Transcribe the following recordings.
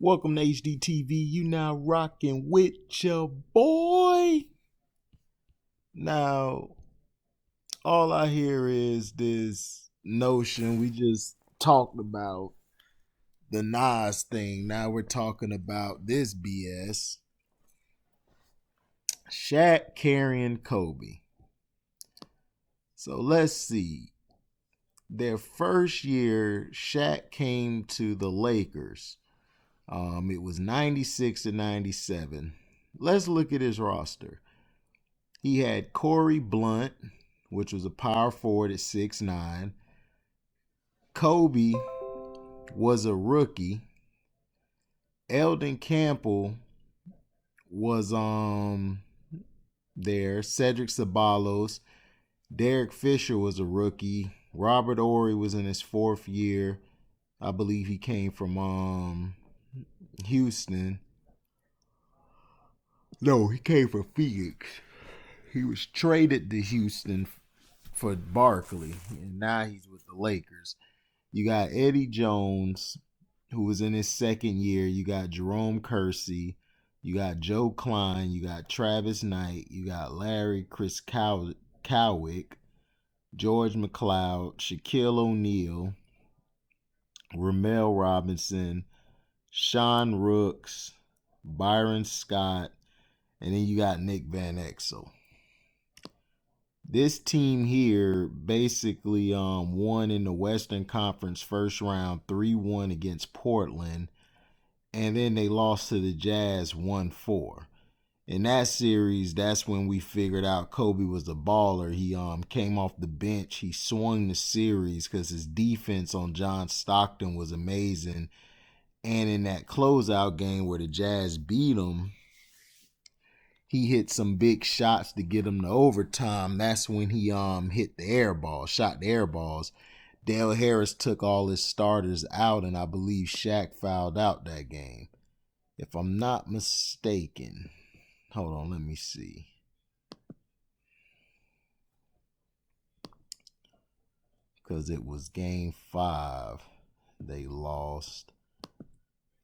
Welcome to HDTV. You now rocking with your boy. Now, all I hear is this notion we just talked about the Nas thing. Now we're talking about this BS. Shaq carrying Kobe. So let's see. Their first year, Shaq came to the Lakers. It was 96 and 97. Let's look at his roster. He had Corey Blunt, which was a power forward at 6'9". Kobe was a rookie. Eldon Campbell was there. Cedric Ceballos. Derek Fisher was a rookie. Robert Horry was in his fourth year. I believe he came from Houston. No, he came from Phoenix. He was traded to Houston for Barkley, and now he's with the Lakers. You got Eddie Jones, who was in his second year. You got Jerome Kersey. You got Joe Klein. You got Travis Knight. You got Larry Chris Cowick, George McLeod, Shaquille O'Neal, Ramel Robinson, Sean Rooks, Byron Scott, and then you got Nick Van Exel. This team here basically won in the Western Conference first round 3-1 against Portland, and then they lost to the Jazz 1-4. In that series, that's when we figured out Kobe was a baller. He came off the bench. He swung the series because his defense on John Stockton was amazing. And in that closeout game where the Jazz beat him, he hit some big shots to get him to overtime. That's when he hit the air ball, shot the air balls. Dale Harris took all his starters out, and I believe Shaq fouled out that game, if I'm not mistaken. Hold on, let me see. Because it was game 5. They lost.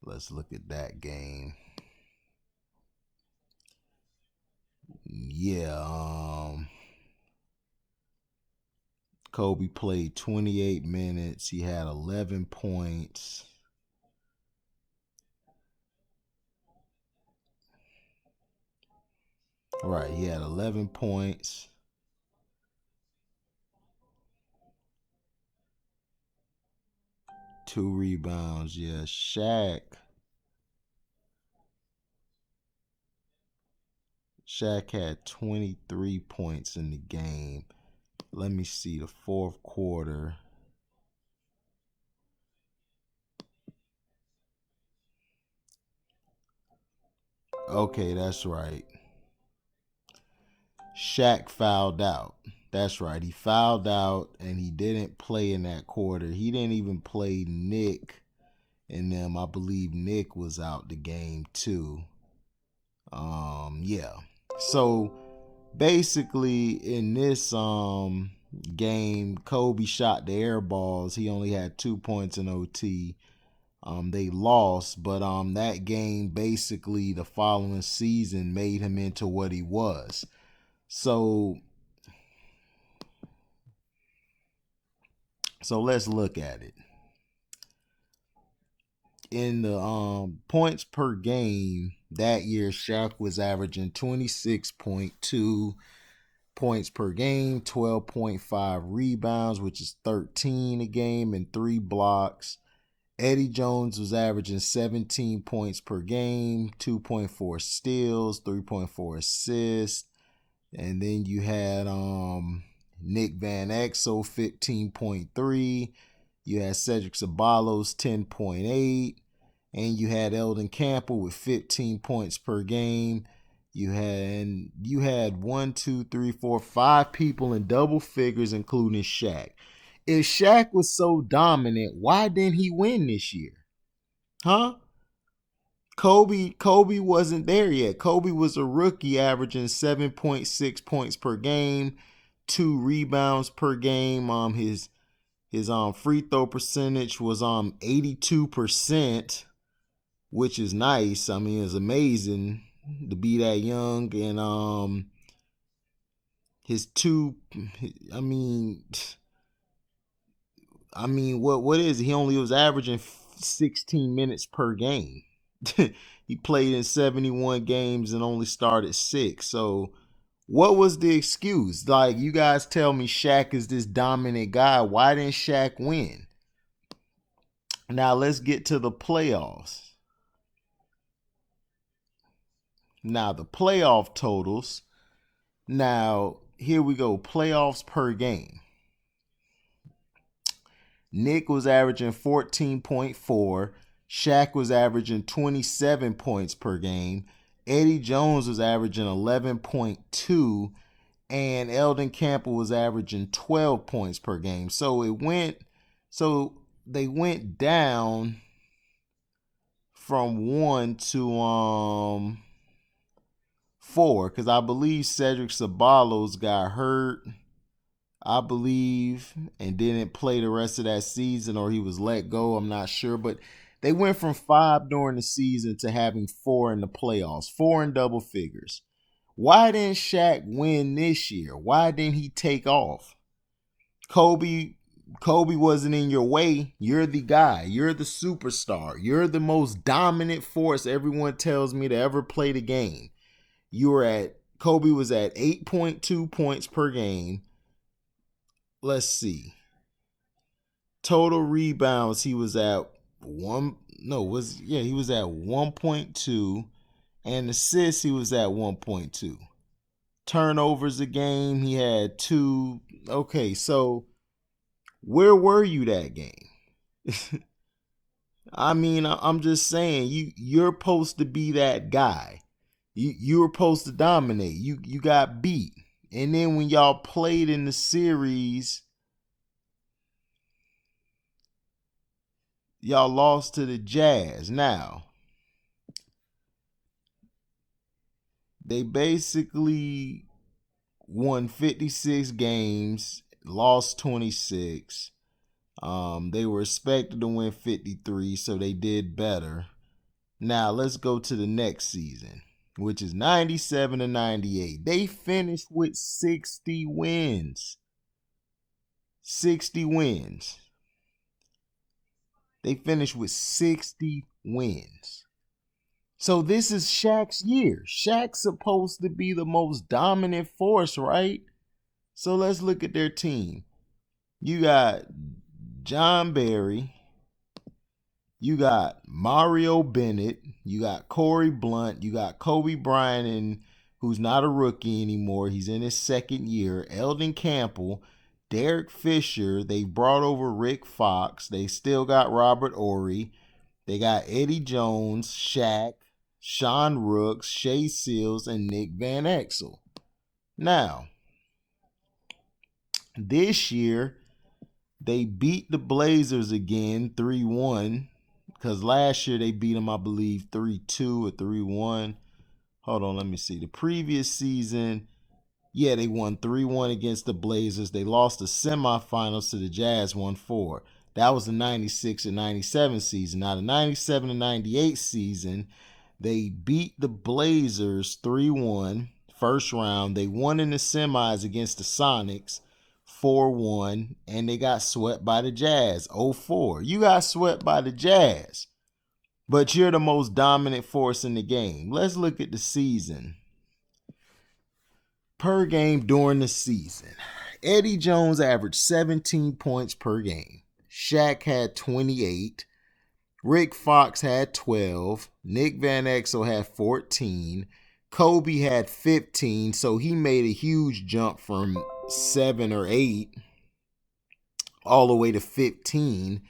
Let's look at that game. Yeah, Kobe played 28 minutes. He had 11 points. Right, he had 11 points. Two rebounds. Yeah, Shaq had 23 points in the game. Let me see the fourth quarter. Okay, that's right. Shaq fouled out. That's right. He fouled out and he didn't play in that quarter. He didn't even play Nick in them. I believe Nick was out the game too. Yeah. So basically in this game, Kobe shot the air balls. He only had 2 points in OT. They lost, but that game basically the following season made him into what he was. So let's look at it. In the points per game that year, Shaq was averaging 26.2 points per game, 12.5 rebounds, which is 13 a game, and 3 blocks. Eddie Jones was averaging 17 points per game, 2.4 steals, 3.4 assists. And then you had Nick Van Exel, 15.3. You had Cedric Ceballos, 10.8. And you had Eldon Campbell with 15 points per game. You had 5 people in double figures, including Shaq. If Shaq was so dominant, why didn't he win this year? Huh? Kobe wasn't there yet. Kobe was a rookie averaging 7.6 points per game, 2 rebounds per game. His free throw percentage was 82%. which is nice. I mean, it's amazing to be that young. And his two, I mean, what is it? He only was averaging 16 minutes per game. He played in 71 games and only started 6. So what was the excuse? Like, you guys tell me Shaq is this dominant guy. Why didn't Shaq win? Now let's get to the playoffs. Now the playoff totals. Now here we go. Playoffs per game. Nick was averaging 14.4. Shaq was averaging 27 points per game. Eddie Jones was averaging 11.2. And Eldon Campbell was averaging 12 points per game. So they went down from 1 to 4, because I believe Cedric Ceballos got hurt, I believe, and didn't play the rest of that season, or he was let go. I'm not sure. But they went from 5 during the season to having 4 in the playoffs, 4 in double figures. Why didn't Shaq win this year? Why didn't he take off? Kobe wasn't in your way. You're the guy. You're the superstar. You're the most dominant force everyone tells me to ever play the game. Kobe was at 8.2 points per game. Let's see. Total rebounds, he was at he was at 1.2, and assists he was at 1.2. Turnovers a game, he had 2. Okay, so where were you that game? I mean, I'm just saying, you're supposed to be that guy. You were supposed to dominate. You got beat. And then when y'all played in the series, y'all lost to the Jazz. Now, they basically won 56 games, lost 26. They were expected to win 53, so they did better. Now, let's go to the next season, which is 97 to 98. They finished with 60 wins. 60 wins. They finished with 60 wins. So this is Shaq's year. Shaq's supposed to be the most dominant force, right? So let's look at their team. You got John Barry. You got Mario Bennett. You got Corey Blunt. You got Kobe Bryant, who's not a rookie anymore. He's in his second year. Eldon Campbell. Derek Fisher. They brought over Rick Fox. They still got Robert Horry. They got Eddie Jones, Shaq, Sean Rooks, Shea Seals, and Nick Van Exel. Now, this year, they beat the Blazers again 3-1, because last year they beat them, I believe, 3-2 or 3-1. Hold on, let me see. The previous season, they won 3-1 against the Blazers. They lost the semifinals to the Jazz 1-4. That was the 96 and 97 season. Now, the 97 and 98 season, they beat the Blazers 3-1, first round. They won in the semis against the Sonics 4-1, and they got swept by the Jazz 0-4. You got swept by the Jazz, but you're the most dominant force in the game. Let's look at the season. Per game during the season, Eddie Jones averaged 17 points per game. Shaq had 28. Rick Fox had 12. Nick Van Exel had 14. Kobe had 15, so he made a huge jump from 7 or 8 all the way to 15.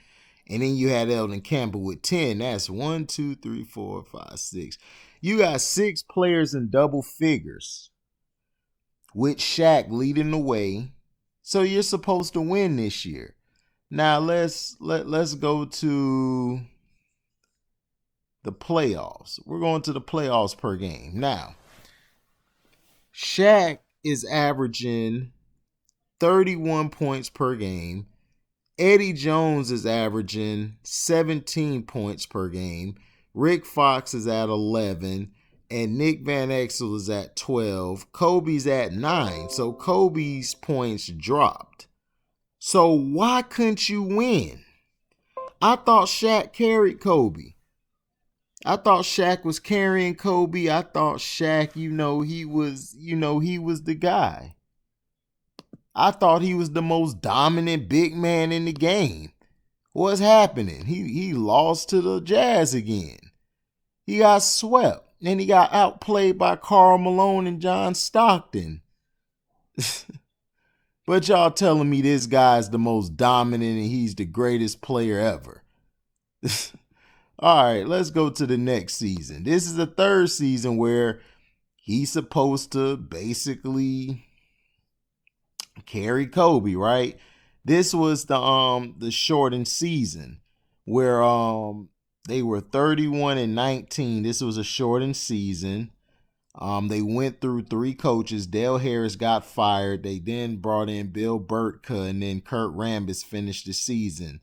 And then you had Eldon Campbell with 10. That's 1, 2, 3, 4, 5, 6. You got 6 players in double figures, with Shaq leading the way. So you're supposed to win this year. Now let's go to the playoffs. We're going to the playoffs per game. Now, Shaq is averaging 31 points per game. Eddie Jones is averaging 17 points per game. Rick Fox is at 11. And Nick Van Exel is at 12. Kobe's at 9. So Kobe's points dropped. So why couldn't you win? I thought Shaq carried Kobe. I thought Shaq was carrying Kobe. I thought Shaq, he was the guy. I thought he was the most dominant big man in the game. What's happening? He lost to the Jazz again. He got swept. And he got outplayed by Karl Malone and John Stockton. But y'all telling me this guy's the most dominant and he's the greatest player ever. All right, let's go to the next season. This is the third season where he's supposed to basically carry Kobe, right? This was the shortened season where they were 31-19. This was a shortened season. They went through 3 coaches. Dale Harris got fired. They then brought in Bill Burtka, and then Kurt Rambis finished the season.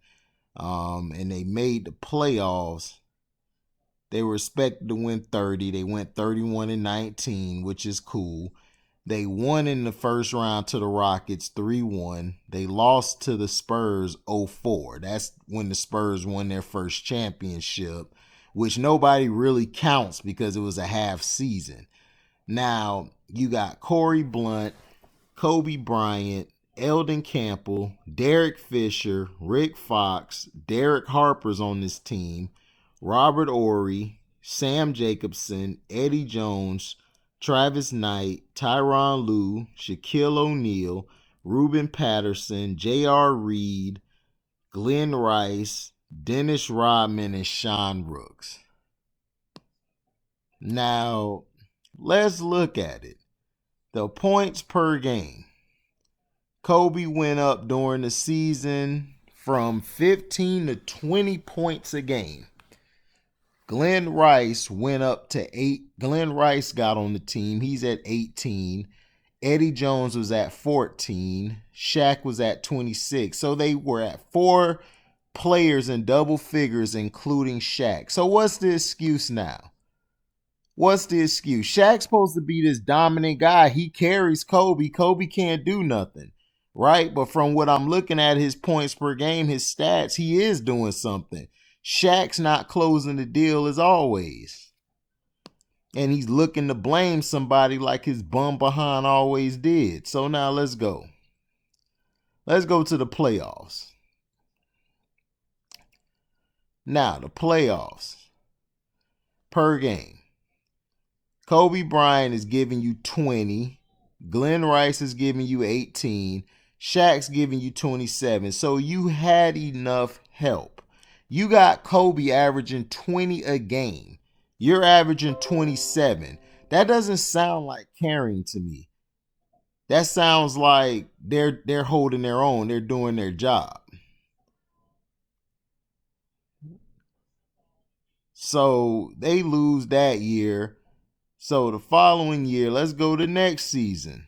And they made the playoffs. They were expected to win 30. They went 31-19, which is cool. They won in the first round to the Rockets 3-1. They lost to the Spurs 0-4. That's when the Spurs won their first championship, which nobody really counts because it was a half season. Now, you got Corey Blunt, Kobe Bryant, Eldon Campbell, Derek Fisher, Rick Fox, Derek Harper's on this team, Robert Horry, Sam Jacobson, Eddie Jones, Travis Knight, Tyronn Lue, Shaquille O'Neal, Ruben Patterson, J.R. Reed, Glenn Rice, Dennis Rodman, and Sean Rooks. Now, let's look at it. The points per game. Kobe went up during the season from 15 to 20 points a game. Glenn Rice went up to 8. Glenn Rice got on the team. He's at 18. Eddie Jones was at 14. Shaq was at 26. So they were at 4 players in double figures, including Shaq. So what's the excuse now? What's the excuse? Shaq's supposed to be this dominant guy. He carries Kobe. Kobe can't do nothing, right? But from what I'm looking at, his points per game, his stats, he is doing something. Shaq's not closing the deal as always. And he's looking to blame somebody like his bum behind always did. So now let's go. Let's go to the playoffs. Now, the playoffs per game. Kobe Bryant is giving you 20. Glenn Rice is giving you 18. Shaq's giving you 27. So you had enough help. You got Kobe averaging 20 a game. You're averaging 27. That doesn't sound like carrying to me. That sounds like they're holding their own. They're doing their job. So they lose that year. So the following year, let's go to next season.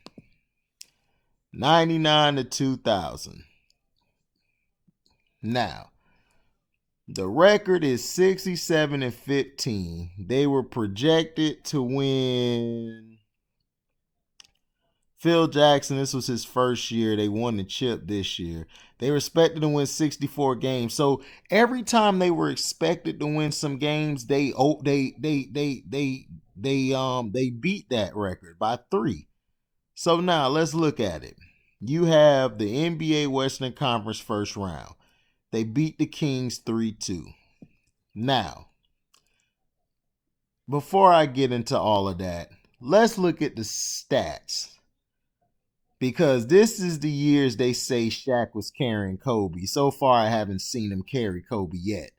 99 to 2000. Now, the record is 67-15. They were projected to win. Phil Jackson, this was his first year. They won the chip this year. They were expected to win 64 games. So every time they were expected to win some games, they beat that record by 3. So now let's look at it. You have the NBA Western Conference first round. They beat the Kings 3-2. Now, before I get into all of that, let's look at the stats. Because this is the years they say Shaq was carrying Kobe. So far, I haven't seen him carry Kobe yet.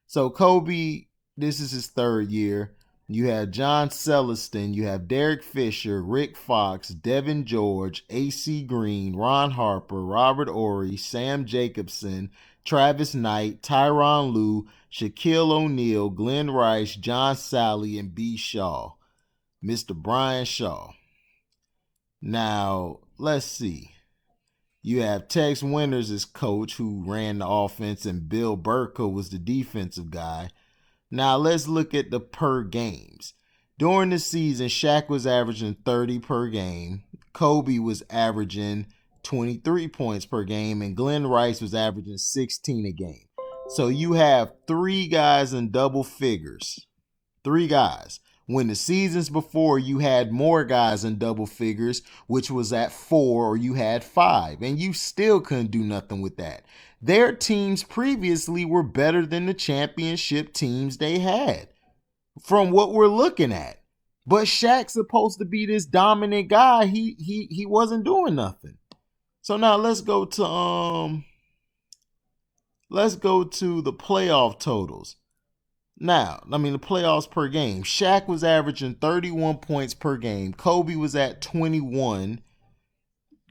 So Kobe, this is his 3rd year. You have John Celestin, you have Derek Fisher, Rick Fox, Devin George, A.C. Green, Ron Harper, Robert Horry, Sam Jacobson, Travis Knight, Tyronn Lue, Shaquille O'Neal, Glenn Rice, John Sally, and B. Shaw. Mr. Brian Shaw. Now, let's see. You have Tex Winters as coach, who ran the offense, and Bill Burtka was the defensive guy. Now let's look at the per games. During the season, Shaq was averaging 30 per game. Kobe was averaging 23 points per game, and Glenn Rice was averaging 16 a game. So you have three guys in double figures. Three guys. When the seasons before, you had more guys in double figures, which was at 4, or you had 5, and you still couldn't do nothing with that. Their teams previously were better than the championship teams they had, from what we're looking at. But Shaq's supposed to be this dominant guy. He wasn't doing nothing. So now let's go to the playoff totals. Now, the playoffs per game. Shaq was averaging 31 points per game. Kobe was at 21.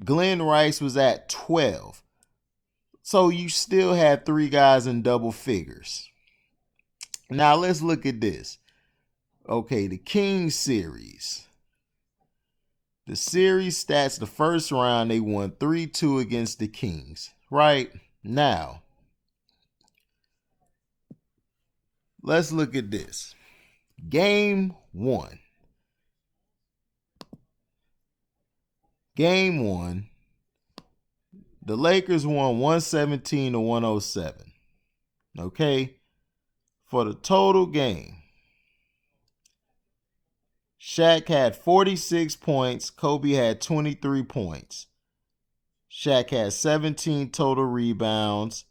Glenn Rice was at 12. So you still had three guys in double figures. Now let's look at this. Okay, the Kings series. The series stats, the first round, they won 3-2 against the Kings. Right? Now, let's look at this. Game 1. Game 1. The Lakers won 117-107. Okay? For the total game, Shaq had 46 points. Kobe had 23 points. Shaq had 17 total rebounds.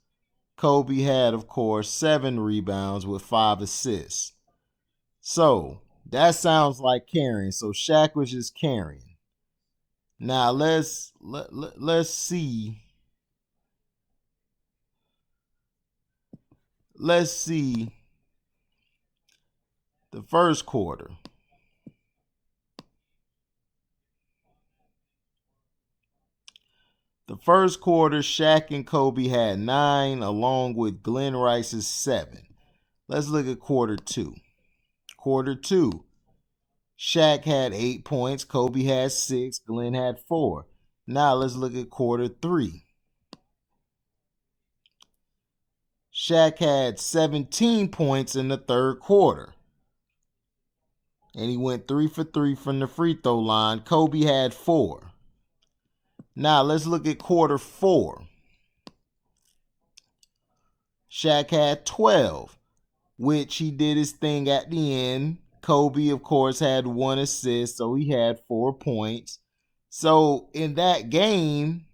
Kobe had, of course, 7 rebounds with 5 assists. So, that sounds like carrying. So, Shaq was just carrying. Now, let's see. Let's see the first quarter. The first quarter, Shaq and Kobe had 9, along with Glenn Rice's 7. Let's look at quarter 2. Quarter 2, Shaq had 8 points, Kobe had 6, Glenn had 4. Now let's look at quarter 3. Shaq had 17 points in the third quarter, and he went 3 for 3 from the free throw line. Kobe had 4. Now let's look at quarter 4. Shaq had 12, which he did his thing at the end. Kobe, of course, had 1 assist, so he had 4 points. So in that game,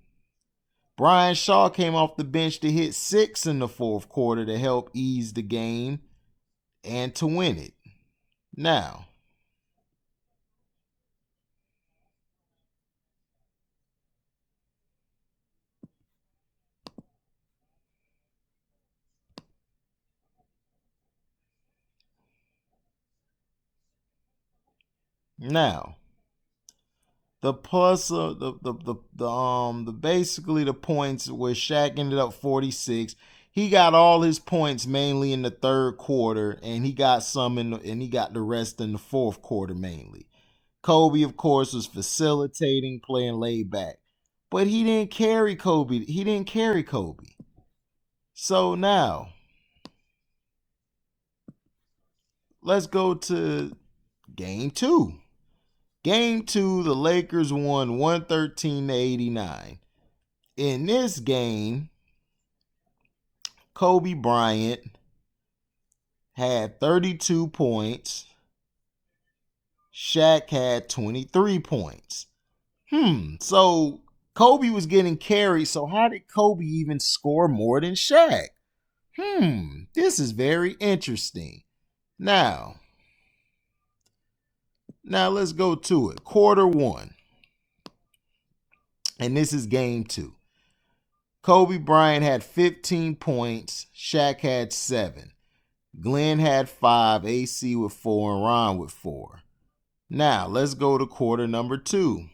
Brian Shaw came off the bench to hit 6 in the fourth quarter to help ease the game and to win it. Now, the plus the basically the points where Shaq ended up 46. He got all his points mainly in the third quarter, and he got the rest in the fourth quarter mainly. Kobe, of course, was facilitating, playing laid back, but he didn't carry Kobe. So now, let's go to game 2. Game 2, the Lakers won 113-89. In this game, Kobe Bryant had 32 points. Shaq had 23 points. So Kobe was getting carried. So how did Kobe even score more than Shaq? This is very interesting. Now let's go to it. Quarter 1. And this is game 2. Kobe Bryant had 15 points. Shaq had 7. Glenn had 5. AC with 4. And Ron with 4. Now, let's go to quarter number 2.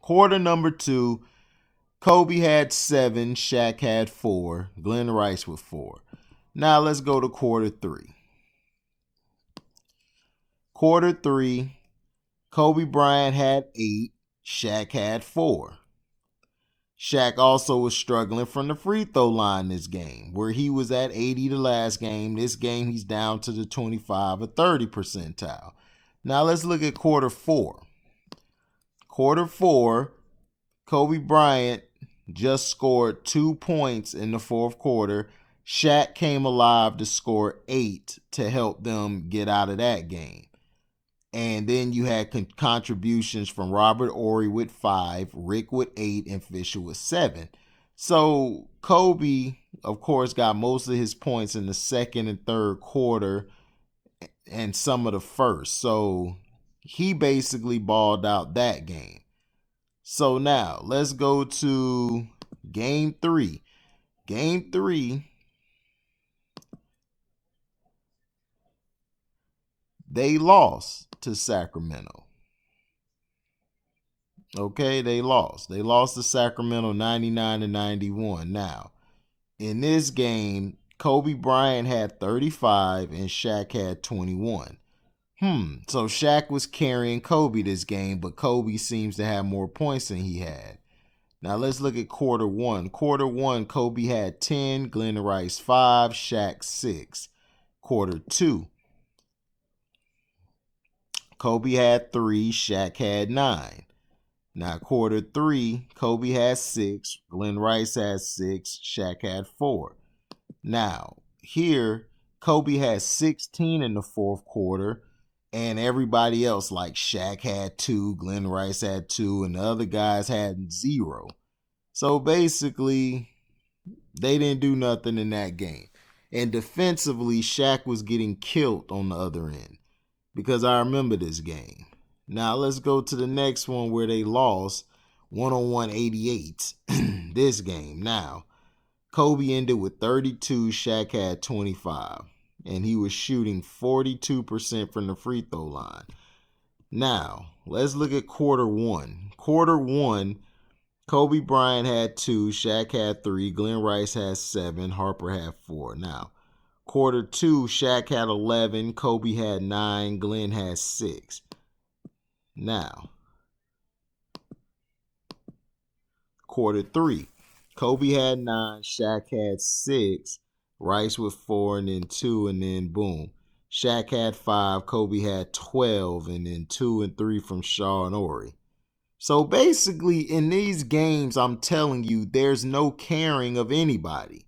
Quarter number 2, Kobe had 7. Shaq had 4. Glenn Rice with 4. Now, let's go to quarter 3. Quarter 3, Kobe Bryant had 8. Shaq had 4. Shaq also was struggling from the free throw line this game, where he was at 80 the last game. This game, he's down to the 25 or 30 percentile. Now let's look at quarter four. Quarter four, Kobe Bryant just scored 2 points in the fourth quarter. Shaq came alive to score 8 to help them get out of that game. And then you had contributions from Robert Horry with 5, Rick with 8, and Fisher with 7. So Kobe, of course, got most of his points in the second and third quarter and some of the first. So he basically balled out that game. So now let's go to game 3. Game 3, they lost to Sacramento. Okay, they lost. They lost to Sacramento 99-91. Now, in this game, Kobe Bryant had 35 and Shaq had 21. So Shaq was carrying Kobe this game, but Kobe seems to have more points than he had. Now let's look at quarter one. Quarter one, Kobe had 10, Glenn Rice 5, Shaq 6. Quarter two, Kobe had 3, Shaq had 9. Now, quarter three, Kobe had 6, Glenn Rice had 6, Shaq had 4. Now, here, Kobe had 16 in the fourth quarter, and everybody else, like Shaq had 2, Glenn Rice had 2, and the other guys had 0. So basically, they didn't do nothing in that game. And defensively, Shaq was getting killed on the other end, because I remember this game. Now let's go to the next one where they lost 101-88 this game. Now, Kobe ended with 32, Shaq had 25, and he was shooting 42% from the free throw line. Now, let's look at quarter one. Quarter one, Kobe Bryant had 2, Shaq had 3, Glenn Rice had 7, Harper had 4. Now, quarter two, Shaq had 11, Kobe had 9, Glenn had 6. Now, quarter three, Kobe had 9, Shaq had 6, Rice with 4, and then 2, and then boom. Shaq had 5, Kobe had 12, and then 2 and 3 from Shaw and Horry. So basically, in these games, I'm telling you, there's no caring of anybody.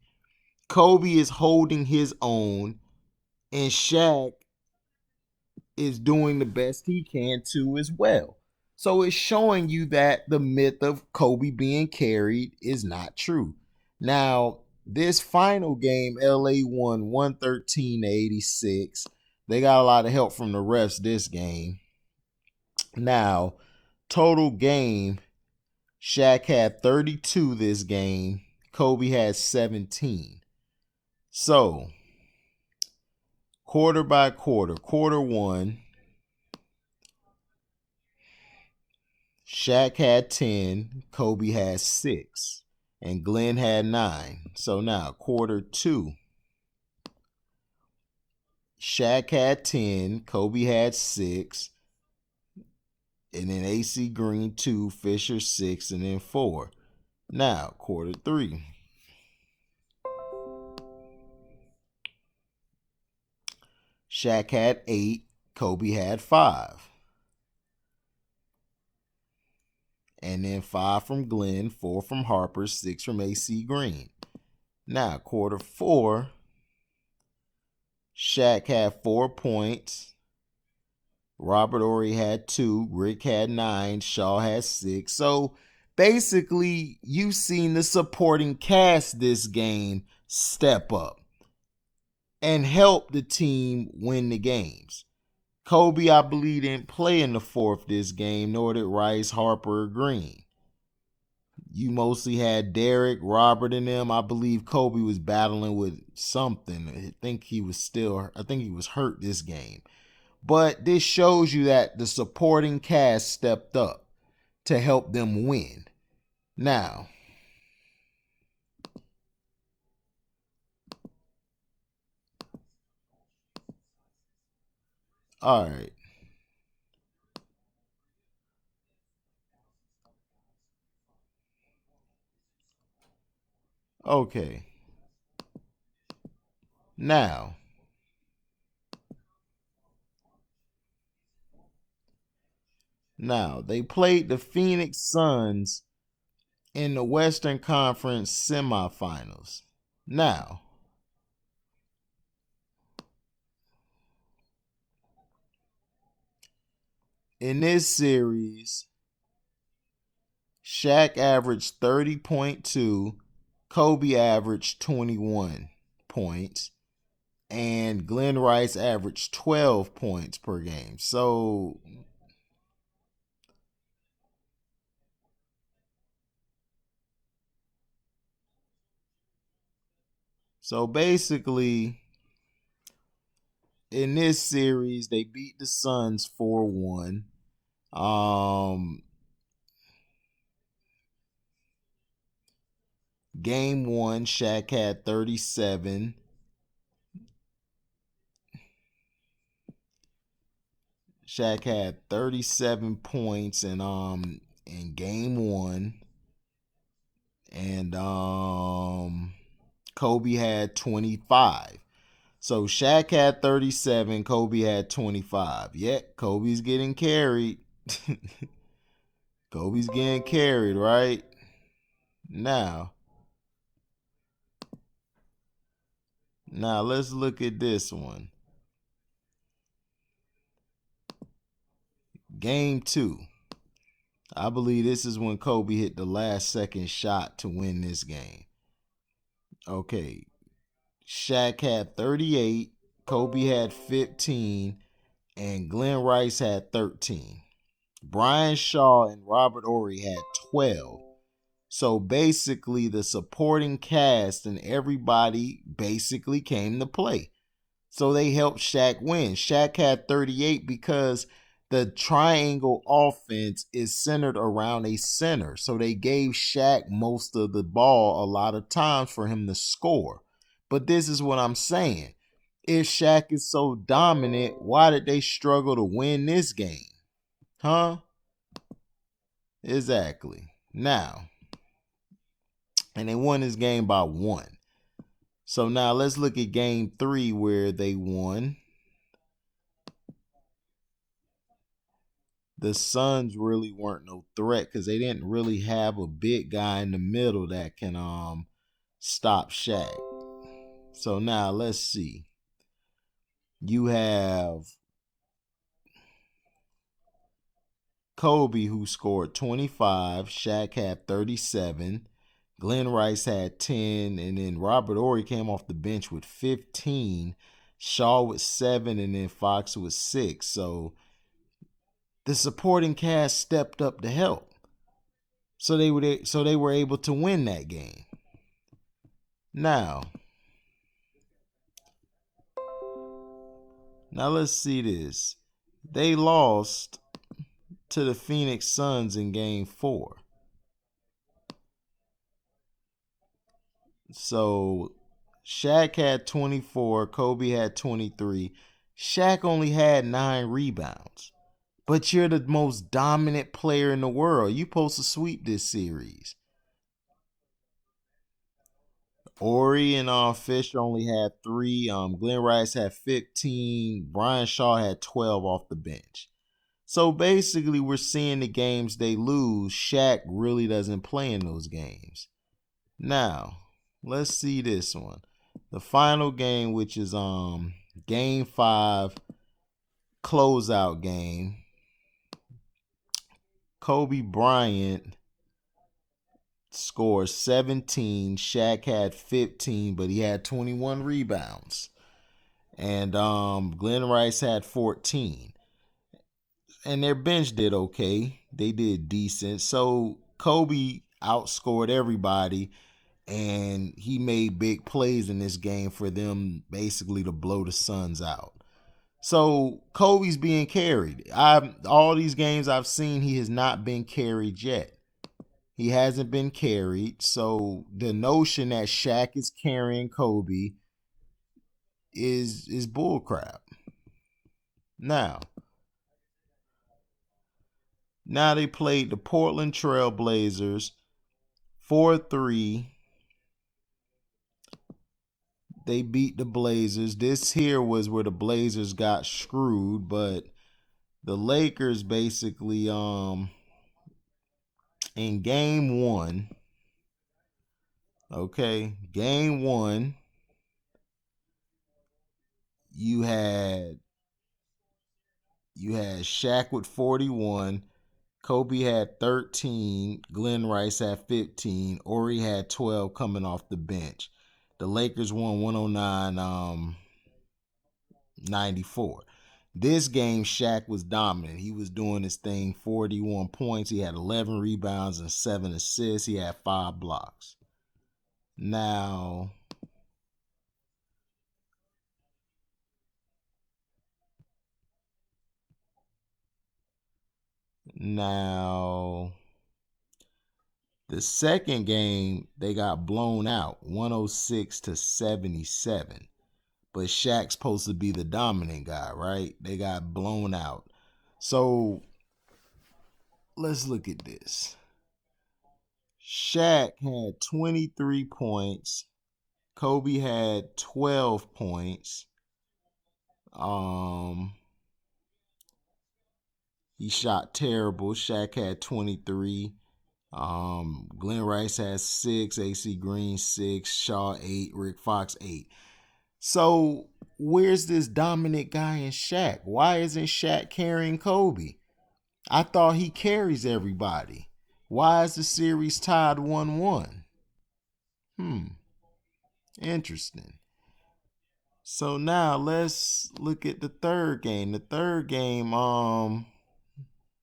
Kobe is holding his own, and Shaq is doing the best he can too as well. So it's showing you that the myth of Kobe being carried is not true. Now, this final game, LA won 113-86. They got a lot of help from the refs this game. Now, total game, Shaq had 32 this game. Kobe had 17. So, quarter by quarter, quarter one, Shaq had 10, Kobe had 6, and Glenn had 9. So now, quarter two, Shaq had 10, Kobe had 6, and then AC Green 2, Fisher 6, and then 4. Now, quarter three, Shaq had 8, Kobe had 5. And then 5 from Glenn, 4 from Harper, 6 from AC Green. Now, quarter four, Shaq had 4 points. Robert Horry had 2. Rick had 9. Shaw had 6. So basically, you've seen the supporting cast this game step up and help the team win the games. Kobe, I believe, didn't play in the fourth this game, nor did Rice, Harper, or Green. You mostly had Derek, Robert, and them. I believe Kobe was battling with something. I think he was hurt this game. But this shows you that the supporting cast stepped up to help them win. Now, all right. Okay. Now they played the Phoenix Suns in the Western Conference semifinals. Now, in this series, Shaq averaged 30.2, Kobe averaged 21 points, and Glenn Rice averaged 12 points per game. So basically, in this series, they beat the Suns 4-1. Game 1, Shaq had 37. Shaq had 37 points in game 1. And Kobe had 25. So Shaq had 37, Kobe had 25. Yet Kobe's getting carried. Kobe's getting carried, right? Now, let's look at this one. Game 2. I believe this is when Kobe hit the last second shot to win this game. Okay. Shaq had 38, Kobe had 15, and Glenn Rice had 13. Brian Shaw and Robert Horry had 12. So basically, the supporting cast and everybody basically came to play. So they helped Shaq win. Shaq had 38 because the triangle offense is centered around a center. So they gave Shaq most of the ball a lot of times for him to score. But this is what I'm saying. If Shaq is so dominant, why did they struggle to win this game? Huh? Exactly. Now, and they won this game by 1. So now let's look at game 3 where they won. The Suns really weren't no threat because they didn't really have a big guy in the middle that can stop Shaq. So now let's see. You have Kobe, who scored 25. Shaq had 37. Glenn Rice had 10. And then Robert Horry came off the bench with 15. Shaw with 7. And then Fox with 6. So the supporting cast stepped up to help. So they were able to win that game. Now let's see this. They lost to the Phoenix Suns in game 4. So Shaq had 24, Kobe had 23. Shaq only had 9 rebounds. But you're the most dominant player in the world. You're supposed to sweep this series. Horry and Fisher only had 3. Glenn Rice had 15. Brian Shaw had 12 off the bench. So basically, we're seeing the games they lose. Shaq really doesn't play in those games. Now, let's see this one. The final game, which is game 5 closeout game. Kobe Bryant scored 17. Shaq had 15, but he had 21 rebounds. And Glenn Rice had 14. And their bench did okay. They did decent. So Kobe outscored everybody, and he made big plays in this game for them basically to blow the Suns out. So Kobe's being carried. All these games I've seen, he has not been carried yet. He hasn't been carried. So the notion that Shaq is carrying Kobe is bullcrap. Now they played the Portland Trail Blazers 4-3 they beat the Blazers. This here was where the Blazers got screwed, but the Lakers basically in game 1, okay, game 1, you had Shaq with 41, Kobe had 13, Glenn Rice had 15, Ori had 12 coming off the bench. The Lakers won 109-94. This game, Shaq was dominant. He was doing his thing, 41 points. He had 11 rebounds and 7 assists. He had 5 blocks. Now, the second game, they got blown out, 106-77. But Shaq's supposed to be the dominant guy, right? They got blown out. So let's look at this. Shaq had 23 points. Kobe had 12 points. He shot terrible. Shaq had 23. Glenn Rice has 6, AC Green 6, Shaw 8, Rick Fox 8. So where's this dominant guy in Shaq? Why isn't Shaq carrying Kobe? I thought he carries everybody. Why is the series tied 1-1? Interesting. So now let's look at the third game. The third game,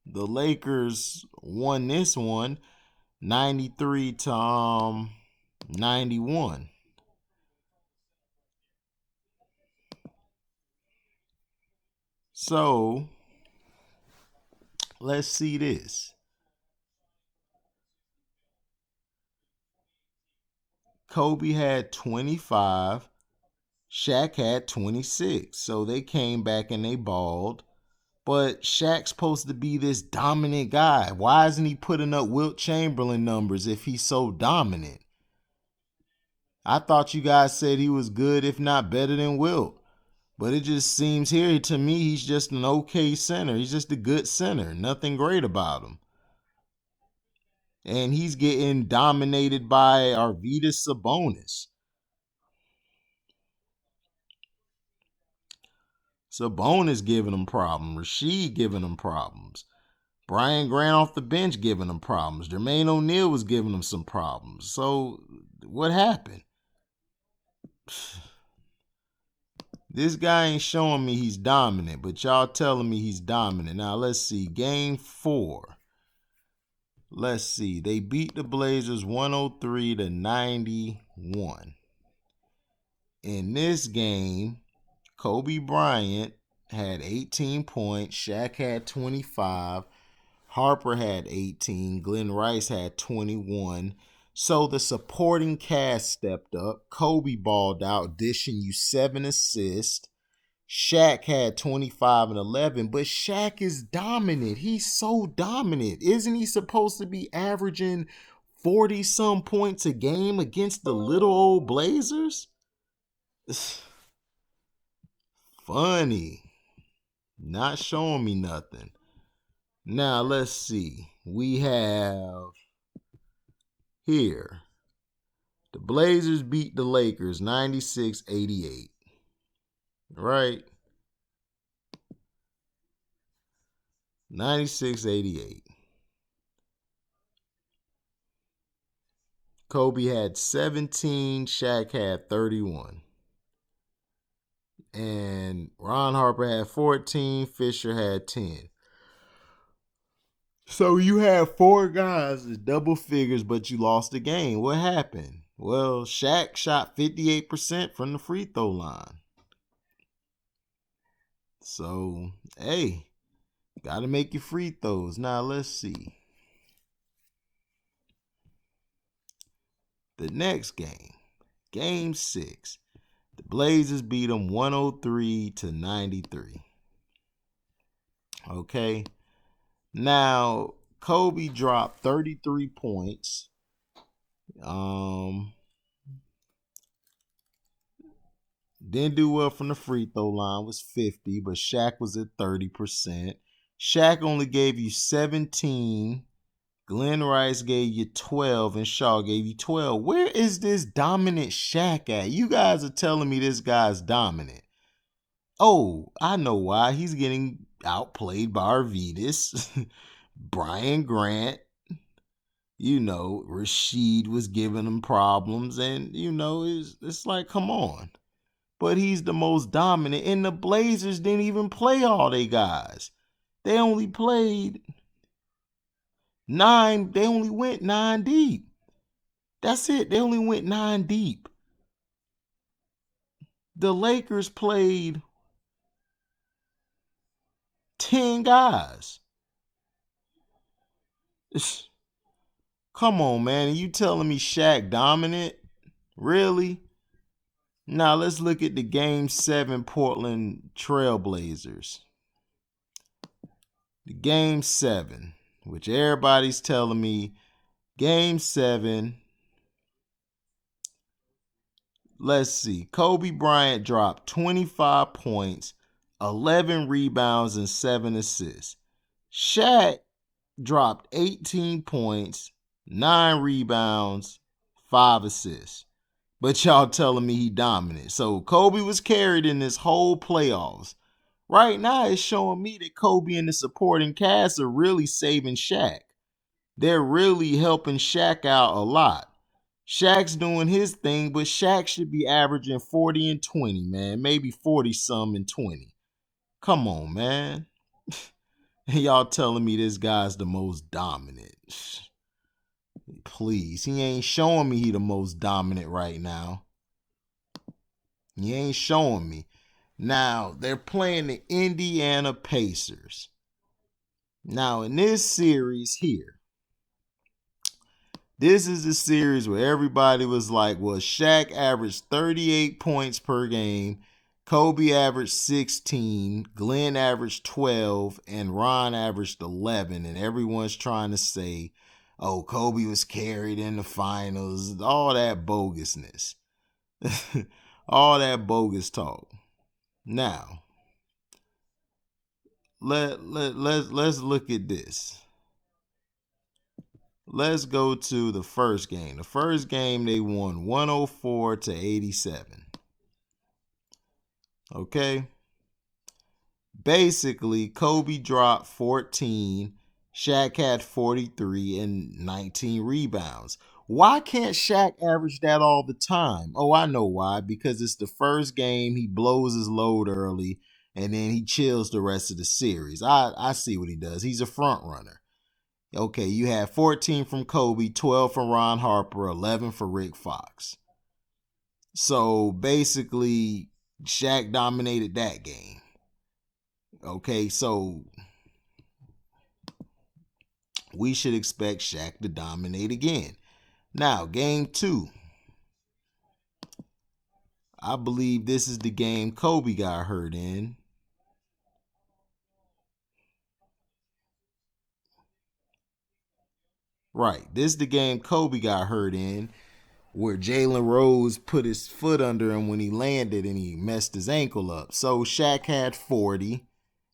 the Lakers won this one 93-91. So let's see this. Kobe had 25. Shaq had 26. So they came back and they balled. But Shaq's supposed to be this dominant guy. Why isn't he putting up Wilt Chamberlain numbers if he's so dominant? I thought you guys said he was good, if not better than Wilt. But it just seems here to me he's just an okay center. He's just a good center. Nothing great about him. And he's getting dominated by Arvydas Sabonis. Sabonis giving him problems. Rasheed giving him problems. Brian Grant off the bench giving him problems. Jermaine O'Neal was giving him some problems. So what happened? This guy ain't showing me he's dominant, but y'all telling me he's dominant. Now let's see. Game 4. Let's see. They beat the Blazers 103-91. In this game, Kobe Bryant had 18 points. Shaq had 25. Harper had 18. Glenn Rice had 21. So the supporting cast stepped up. Kobe balled out, dishing you 7 assists. Shaq had 25 and 11, but Shaq is dominant. He's so dominant. Isn't he supposed to be averaging 40-some points a game against the little old Blazers? Funny. Not showing me nothing. Now, let's see. We have here. The Blazers beat the Lakers 96-88. Right? 96-88. Kobe had 17. Shaq had 31. And Ron Harper had 14. Fisher had 10. So you had 4 guys as double figures, but you lost the game. What happened? Well, Shaq shot 58% from the free throw line. So, hey, got to make your free throws. Now, let's see. The next game, game 6. The Blazers beat them 103-93. Okay. Now, Kobe dropped 33 points. Didn't do well from the free throw line, was 50, but Shaq was at 30%. Shaq only gave you 17. Glenn Rice gave you 12 and Shaw gave you 12. Where is this dominant Shaq at? You guys are telling me this guy's dominant. Oh, I know why. He's getting outplayed by Arvidas. Brian Grant, Rasheed was giving him problems, and it's like, come on. But he's the most dominant, and the Blazers didn't even play all they guys. They only played 9. They only went 9 deep. That's it. They only went 9 deep. The Lakers played 10 guys. Come on, man. Are you telling me Shaq dominant? Really? Now let's look at the Game 7 Portland Trailblazers. The Game 7, which everybody's telling me Game 7. Let's see. Kobe Bryant dropped 25 points, 11 rebounds, and 7 assists. Shaq dropped 18 points, 9 rebounds, 5 assists. But y'all telling me he dominant. So Kobe was carried in this whole playoffs. Right now, it's showing me that Kobe and the supporting cast are really saving Shaq. They're really helping Shaq out a lot. Shaq's doing his thing, but Shaq should be averaging 40 and 20, man. Maybe 40-some and 20. Come on, man. And y'all telling me this guy's the most dominant. Please, he ain't showing me he the most dominant right now. He ain't showing me. Now, they're playing the Indiana Pacers. Now, in this series here, this is the series where everybody was like, well, Shaq averaged 38 points per game, Kobe averaged 16, Glenn averaged 12, and Ron averaged 11. And everyone's trying to say, oh, Kobe was carried in the finals, all that bogusness. All that bogus talk. Now, let's look at this. Let's go to the first game. The first game, they won 104-87. Okay? Basically, Kobe dropped 14. Shaq had 43 and 19 rebounds. Why can't Shaq average that all the time? Oh, I know why. Because it's the first game. He blows his load early, and then he chills the rest of the series. I see what he does. He's a front runner. Okay, you had 14 from Kobe, 12 from Ron Harper, 11 for Rick Fox. So basically, Shaq dominated that game. Okay, so we should expect Shaq to dominate again. Now, game 2. I believe this is the game Kobe got hurt in. Right, this is the game Kobe got hurt in, where Jalen Rose put his foot under him when he landed and he messed his ankle up. So Shaq had 40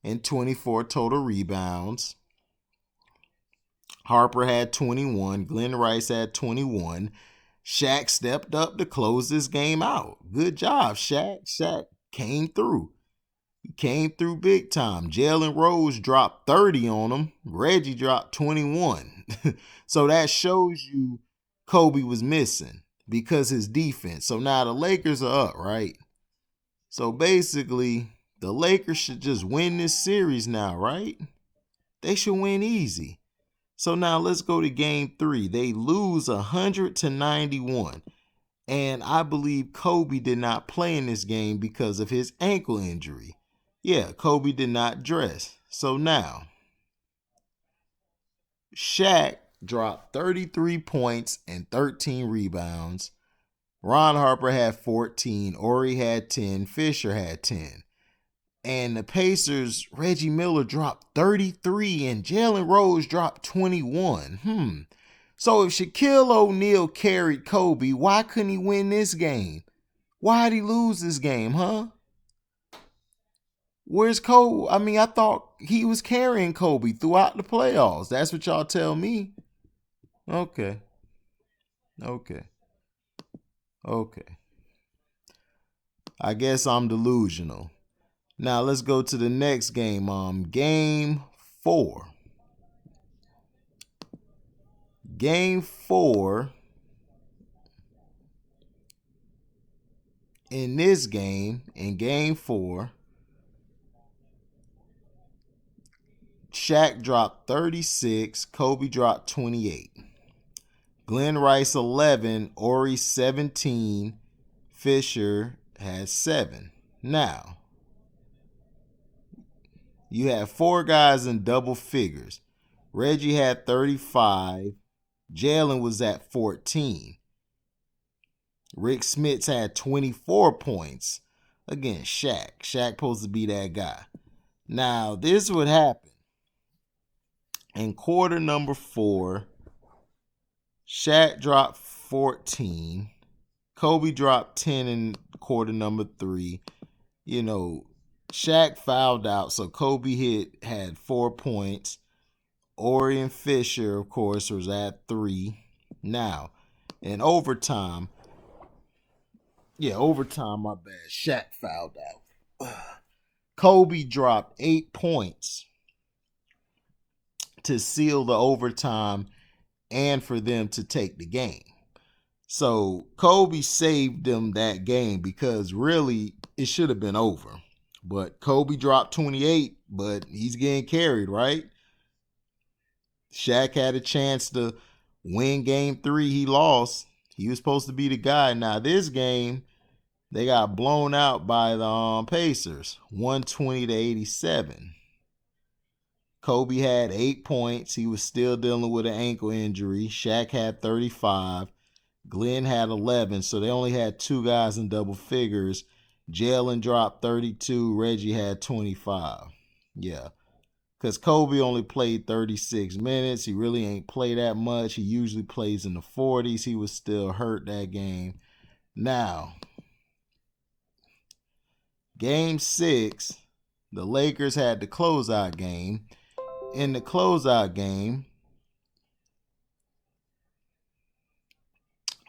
and 24 total rebounds. Harper had 21. Glenn Rice had 21. Shaq stepped up to close this game out. Good job, Shaq. Shaq came through. He came through big time. Jalen Rose dropped 30 on him. Reggie dropped 21. So that shows you Kobe was missing because his defense. So now the Lakers are up, right? So basically, the Lakers should just win this series now, right? They should win easy. So now let's go to game 3. They lose 100-91. And I believe Kobe did not play in this game because of his ankle injury. Yeah, Kobe did not dress. So now, Shaq dropped 33 points and 13 rebounds. Ron Harper had 14. Ori had 10. Fisher had 10. And the Pacers, Reggie Miller dropped 33 and Jalen Rose dropped 21. So if Shaquille O'Neal carried Kobe, why couldn't he win this game? Why'd he lose this game, huh? Where's Kobe? I mean, I thought he was carrying Kobe throughout the playoffs. That's what y'all tell me. Okay. Okay. Okay. I guess I'm delusional. Now let's go to the next game. Game 4. Game 4. In this game, in game 4, Shaq dropped 36, Kobe dropped 28. Glenn Rice 11, Ori 17, Fisher had 7. Now, you have 4 guys in double figures. Reggie had 35. Jalen was at 14. Rick Smits had 24 points. Again, Shaq. Shaq supposed to be that guy. Now, this would happen. In quarter number 4, Shaq dropped 14. Kobe dropped 10 in quarter number 3. You know, Shaq fouled out, so Kobe had 4 points. Ori and Fisher, of course, was at 3. Now, in overtime, my bad. Shaq fouled out. Kobe dropped 8 points to seal the overtime and for them to take the game. So Kobe saved them that game because really it should have been over. But Kobe dropped 28, but he's getting carried, right? Shaq had a chance to win game 3. He lost. He was supposed to be the guy. Now this game, they got blown out by the Pacers, 120-87. Kobe had 8 points. He was still dealing with an ankle injury. Shaq had 35. Glenn had 11. So they only had 2 guys in double figures. Jalen dropped 32. Reggie had 25. Yeah. Because Kobe only played 36 minutes. He really ain't played that much. He usually plays in the 40s. He was still hurt that game. Now, game 6, the Lakers had the closeout game. In the closeout game,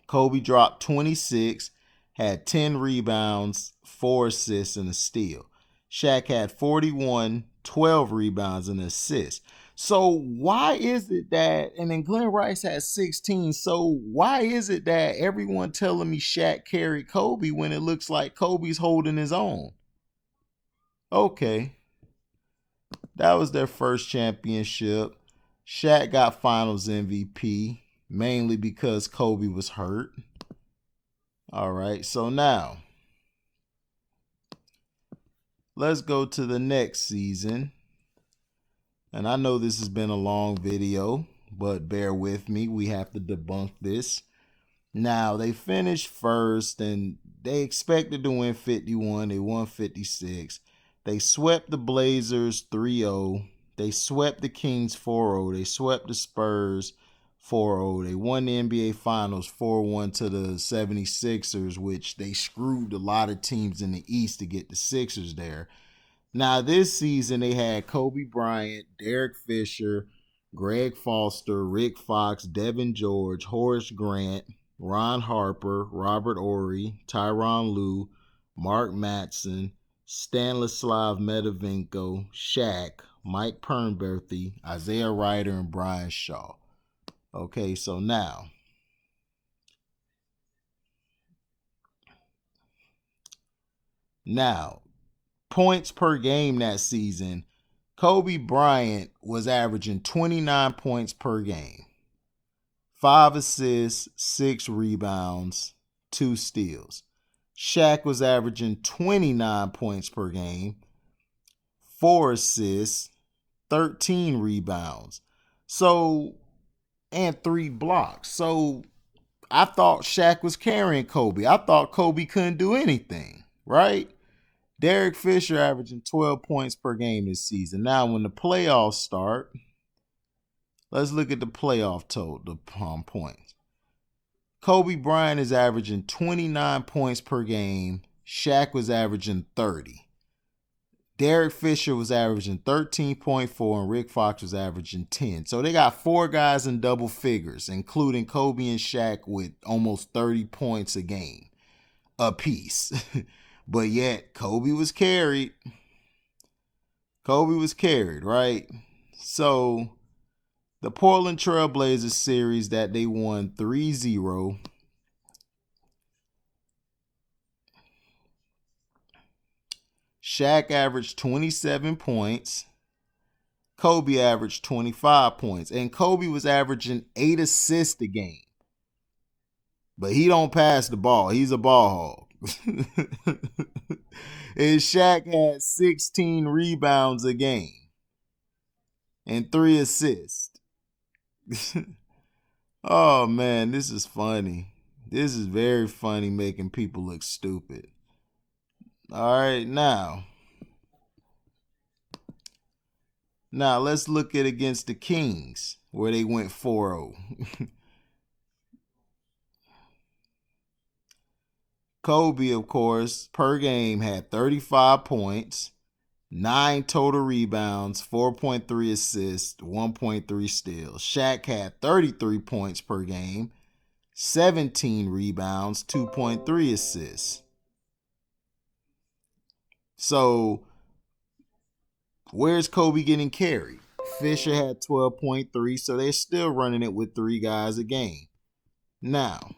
Kobe dropped 26, had 10 rebounds, 4 assists, and a steal. Shaq had 41, 12 rebounds, and an assist. So why is it that, and then Glenn Rice had 16, so why is it that everyone telling me Shaq carried Kobe when it looks like Kobe's holding his own? Okay. That was their first championship. Shaq got finals MVP, mainly because Kobe was hurt. All right, so now let's go to the next season. And I know this has been a long video, but bear with me. We have to debunk this. Now, they finished first, and they expected to win 51. They won 56. They swept the Blazers 3-0. They swept the Kings 4-0. They swept the Spurs 4-0. They won the NBA Finals 4-1 to the 76ers, which they screwed a lot of teams in the East to get the Sixers there. Now, this season, they had Kobe Bryant, Derek Fisher, Greg Foster, Rick Fox, Devin George, Horace Grant, Ron Harper, Robert Horry, Tyronn Lue, Mark Matson, Stanislav Metavenko, Shaq, Mike Pernberthy, Isaiah Ryder, and Brian Shaw. Okay, so now, points per game that season, Kobe Bryant was averaging 29 points per game, 5 assists, 6 rebounds, 2 steals. Shaq was averaging 29 points per game, 4 assists, 13 rebounds, and 3 blocks. So I thought Shaq was carrying Kobe. I thought Kobe couldn't do anything, right? Derek Fisher averaging 12 points per game this season. Now, when the playoffs start, let's look at the playoff total, the points. Kobe Bryant is averaging 29 points per game. Shaq was averaging 30. Derek Fisher was averaging 13.4 and Rick Fox was averaging 10. So they got 4 guys in double figures, including Kobe and Shaq with almost 30 points a game apiece. But yet, Kobe was carried. Kobe was carried, right? So the Portland Trailblazers series that they won 3-0. Shaq averaged 27 points. Kobe averaged 25 points. And Kobe was averaging 8 assists a game. But he don't pass the ball. He's a ball hog. And Shaq had 16 rebounds a game and 3 assists. Oh, man, this is funny. This is very funny, making people look stupid. All right, now let's look at against the Kings, where they went 4-0. Kobe, of course, per game had 35 points, 9 total rebounds, 4.3 assists, 1.3 steals. Shaq had 33 points per game, 17 rebounds, 2.3 assists. So, where's Kobe getting carried? Fisher had 12.3, so they're still running it with 3 guys a game. Now,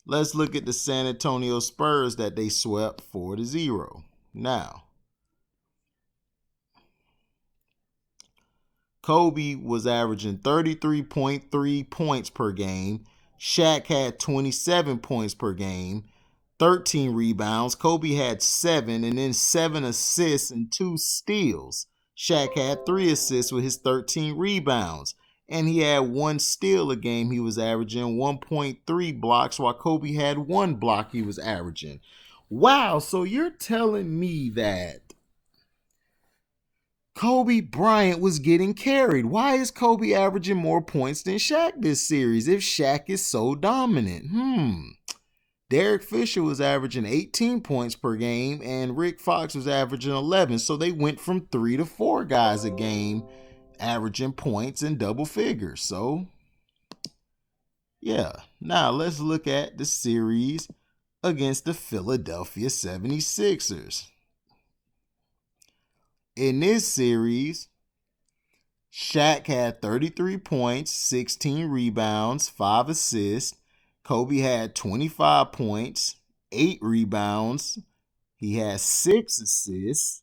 let's look at the San Antonio Spurs that they swept 4-0. Now, Kobe was averaging 33.3 points per game. Shaq had 27 points per game, 13 rebounds. Kobe had 7 and then 7 assists and 2 steals. Shaq had 3 assists with his 13 rebounds. And he had 1 steal a game. He was averaging 1.3 blocks, while Kobe had 1 block he was averaging. Wow, so you're telling me that Kobe Bryant was getting carried. Why is Kobe averaging more points than Shaq this series if Shaq is so dominant? Derek Fisher was averaging 18 points per game and Rick Fox was averaging 11. So they went from 3 to 4 guys a game averaging points in double figures. So, yeah. Now let's look at the series against the Philadelphia 76ers. In this series, Shaq had 33 points, 16 rebounds, 5 assists. Kobe had 25 points, 8 rebounds. He had 6 assists,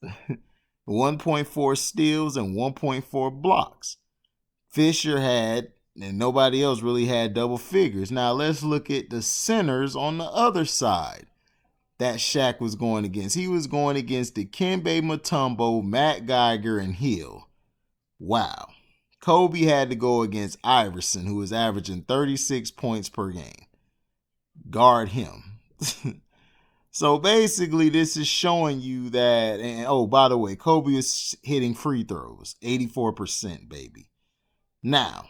1.4 steals, and 1.4 blocks. Fisher had, and nobody else really had double figures. Now let's look at the centers on the other side that Shaq was going against. He was going against Dikembe Mutombo, Matt Geiger, and Hill. Wow. Kobe had to go against Iverson, who was averaging 36 points per game. Guard him. So basically, this is showing you that, and oh, by the way, Kobe is hitting free throws, 84%, baby. Now,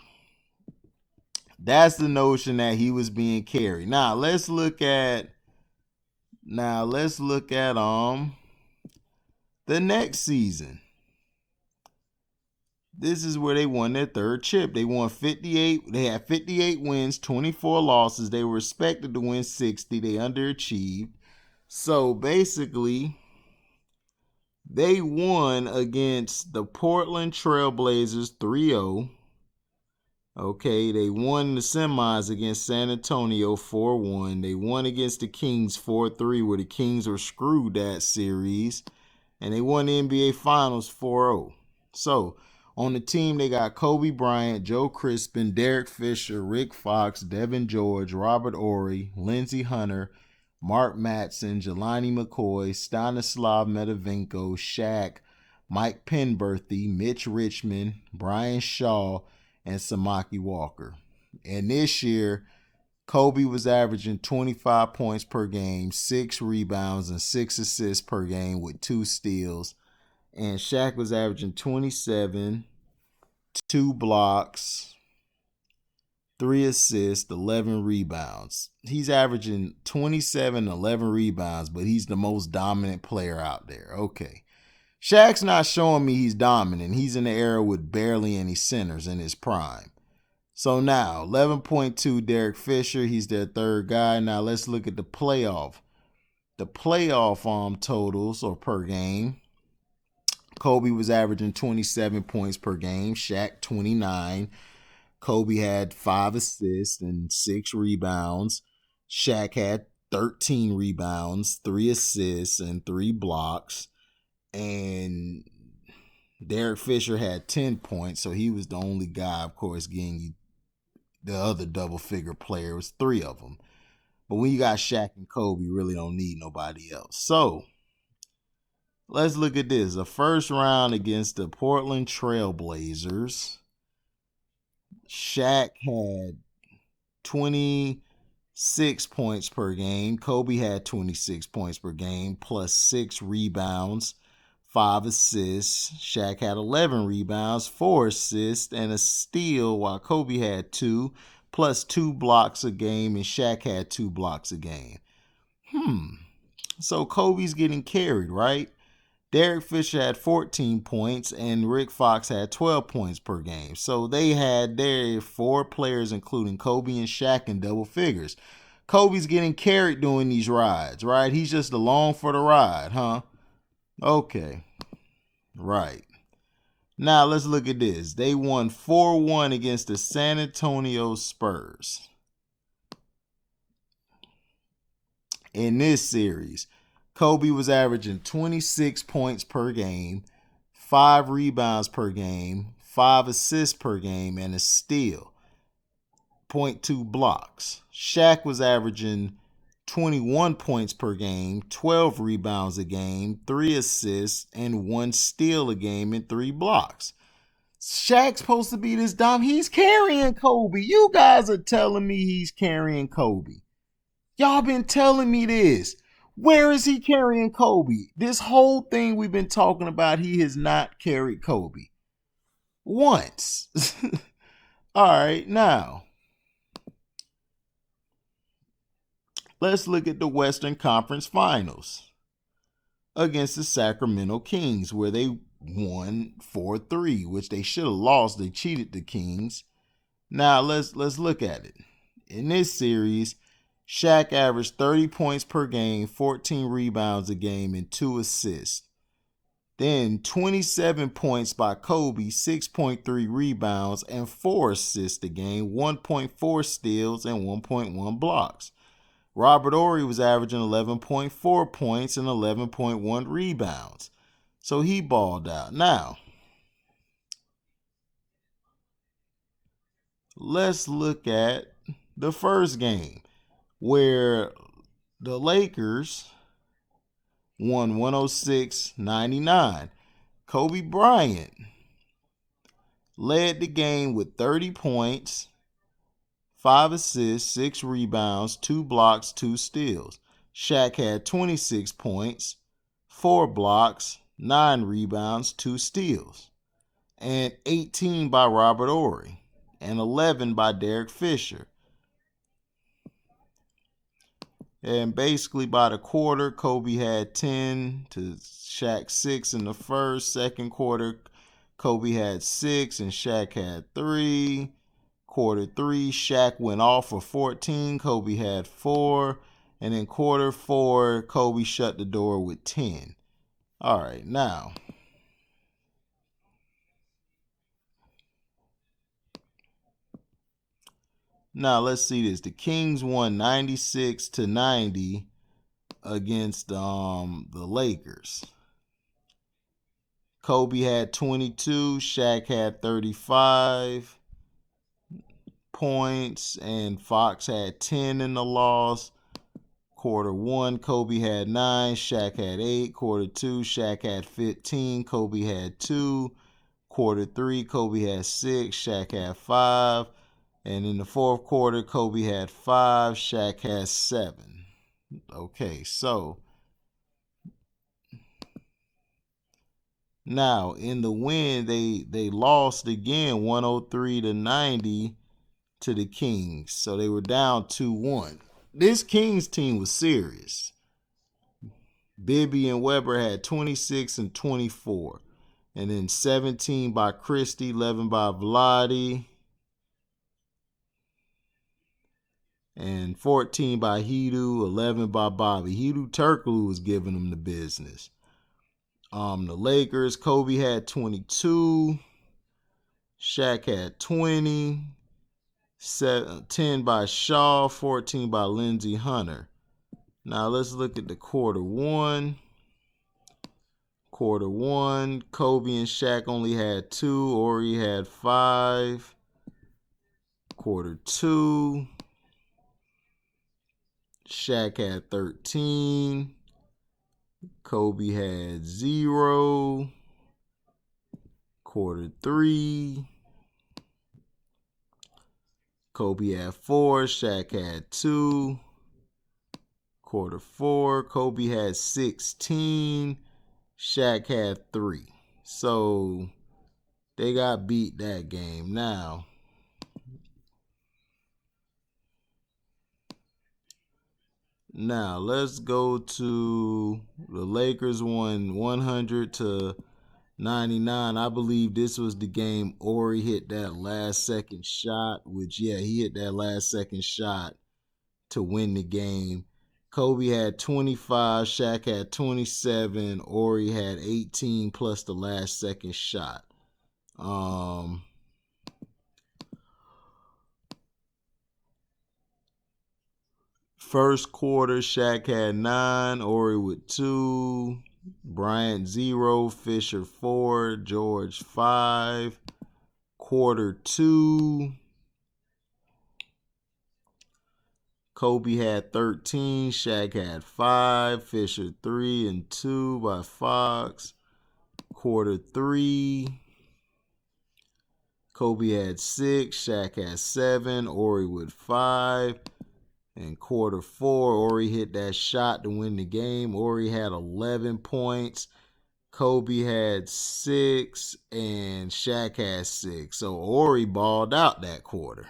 that's the notion that he was being carried. Now, let's look at the next season. This is where they won their 3rd chip. They won 58. They had 58 wins, 24 losses. They were expected to win 60. They underachieved. So basically, they won against the Portland Trailblazers 3-0. Okay, they won the semis against San Antonio 4-1. They won against the Kings 4-3, where the Kings were screwed that series. And they won the NBA Finals 4-0. So, on the team, they got Kobe Bryant, Joe Crispin, Derek Fisher, Rick Fox, Devin George, Robert Horry, Lindsey Hunter, Mark Matson, Jelani McCoy, Stanislav Metavenko, Shaq, Mike Penberthy, Mitch Richmond, Brian Shaw, and Samaki Walker. And this year, Kobe was averaging 25 points per game, 6 rebounds, and 6 assists per game with 2 steals. And Shaq was averaging 27, 2 blocks, 3 assists, 11 rebounds. He's averaging 27, 11 rebounds, but he's the most dominant player out there. Okay. Shaq's not showing me he's dominant. He's in the era with barely any centers in his prime. So now, 11.2 Derek Fisher. He's their third guy. Now let's look at the playoff. The playoff totals or per game. Kobe was averaging 27 points per game. Shaq 29. Kobe had 5 assists and 6 rebounds. Shaq had 13 rebounds, 3 assists, and 3 blocks. And Derek Fisher had 10 points, so he was the only guy, of course, getting you the other double-figure player. It was 3 of them. But when you got Shaq and Kobe, you really don't need nobody else. So, let's look at this. A first round against the Portland Trailblazers. Shaq had 26 points per game. Kobe had 26 points per game, plus 6 rebounds, 5 assists. Shaq had 11 rebounds, 4 assists, and a steal, while Kobe had 2, plus 2 blocks a game, and Shaq had 2 blocks a game. So Kobe's getting carried, right? Derek Fisher had 14 points, and Rick Fox had 12 points per game. So they had their 4 players, including Kobe and Shaq, in double figures. Kobe's getting carried doing these rides, right? He's just along for the ride, huh? Okay. Right. Now let's look at this. They won 4-1 against the San Antonio Spurs. In this series, Kobe was averaging 26 points per game, 5 rebounds per game, 5 assists per game, and a steal. 0.2 blocks. Shaq was averaging 21 points per game, 12 rebounds a game, 3 assists, and 1 steal a game and 3 blocks. Shaq's supposed to be this dumb. He's carrying Kobe. You guys are telling me he's carrying Kobe. Y'all been telling me this. Where is he carrying Kobe? This whole thing we've been talking about, he has not carried Kobe. Once. All right, now. Let's look at the Western Conference Finals against the Sacramento Kings, where they won 4-3, which they should have lost. They cheated the Kings. Now, let's look at it. In this series, Shaq averaged 30 points per game, 14 rebounds a game, and 2 assists. Then 27 points by Kobe, 6.3 rebounds, and 4 assists a game, 1.4 steals, and 1.1 blocks. Robert Horry was averaging 11.4 points and 11.1 rebounds. So he balled out. Now, let's look at the first game, where the Lakers won 106-99. Kobe Bryant led the game with 30 points, 5 assists, 6 rebounds, 2 blocks, 2 steals. Shaq had 26 points, 4 blocks, 9 rebounds, 2 steals, and 18 by Robert Horry, and 11 by Derek Fisher. And basically by the quarter, Kobe had 10 to Shaq 6 in the first. Second quarter, Kobe had 6 and Shaq had 3. Quarter 3, Shaq went off for 14. Kobe had 4. And in quarter 4, Kobe shut the door with 10. All right, now. Now let's see this. The Kings won 96-90 against the Lakers. Kobe had 22, Shaq had 35 points, and Fox had 10 in the loss. Quarter 1, Kobe had 9, Shaq had 8. Quarter 2, Shaq had 15, Kobe had 2. Quarter 3, Kobe had 6, Shaq had 5. And in the fourth quarter, Kobe had 5, Shaq had 7. Okay, so now in the win, they lost again 103-90 to the Kings. So they were down 2-1. This Kings team was serious. Bibby and Weber had 26 and 24. And then 17 by Christie, 11 by Vladi, and 14 by Hedo, 11 by Bobby. Hedo Turkoglu was giving them the business. The Lakers, Kobe had 22. Shaq had 20. 10 by Shaw, 14 by Lindsey Hunter. Now let's look at the quarter one. Quarter one, Kobe and Shaq only had 2. Ori had 5. Quarter two, Shaq had 13. Kobe had 0. Quarter three, Kobe had 4. Shaq had 2. Quarter four, Kobe had 16. Shaq had 3. So they got beat that game. Now let's go to the Lakers won 100-99. I believe this was the game Ori hit that last second shot, which he hit that last second shot to win the game. Kobe had 25, Shaq had 27, Ori had 18 plus the last second shot. First quarter, Shaq had 9, Ori with 2, Bryant 0, Fisher 4, George 5. Quarter two, Kobe had 13, Shaq had 5, Fisher 3 and 2 by Fox. Quarter three, Kobe had 6, Shaq had 7, Ori with 5. In quarter four, Ori hit that shot to win the game. Ori had 11 points. Kobe had 6 and Shaq had 6. So Ori balled out that quarter.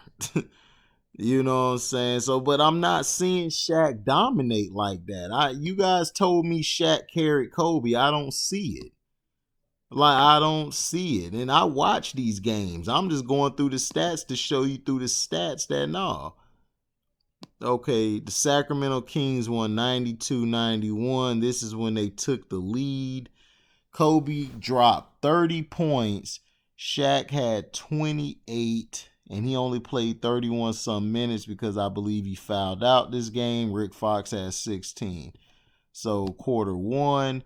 You know what I'm saying? So, but I'm not seeing Shaq dominate like that. You guys told me Shaq carried Kobe. I don't see it. I don't see it. And I watch these games. I'm just going through the stats to show you through the stats that no. Okay, the Sacramento Kings won 92-91. This is when they took the lead. Kobe dropped 30 points. Shaq had 28, and he only played 31 some minutes because I believe he fouled out this game. Rick Fox had 16. So quarter one,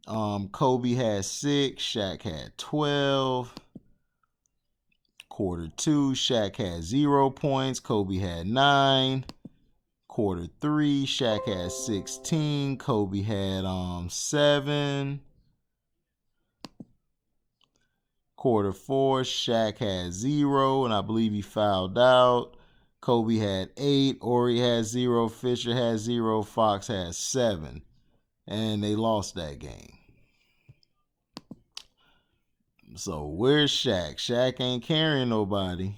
Kobe had 6, Shaq had 12. Quarter two, Shaq had 0 points, Kobe had 9. Quarter three, Shaq had 16, Kobe had 7. Quarter four, Shaq had 0, and I believe he fouled out. Kobe had 8, Ori had 0, Fisher had 0, Fox had 7. And they lost that game. So where's Shaq? Shaq ain't carrying nobody.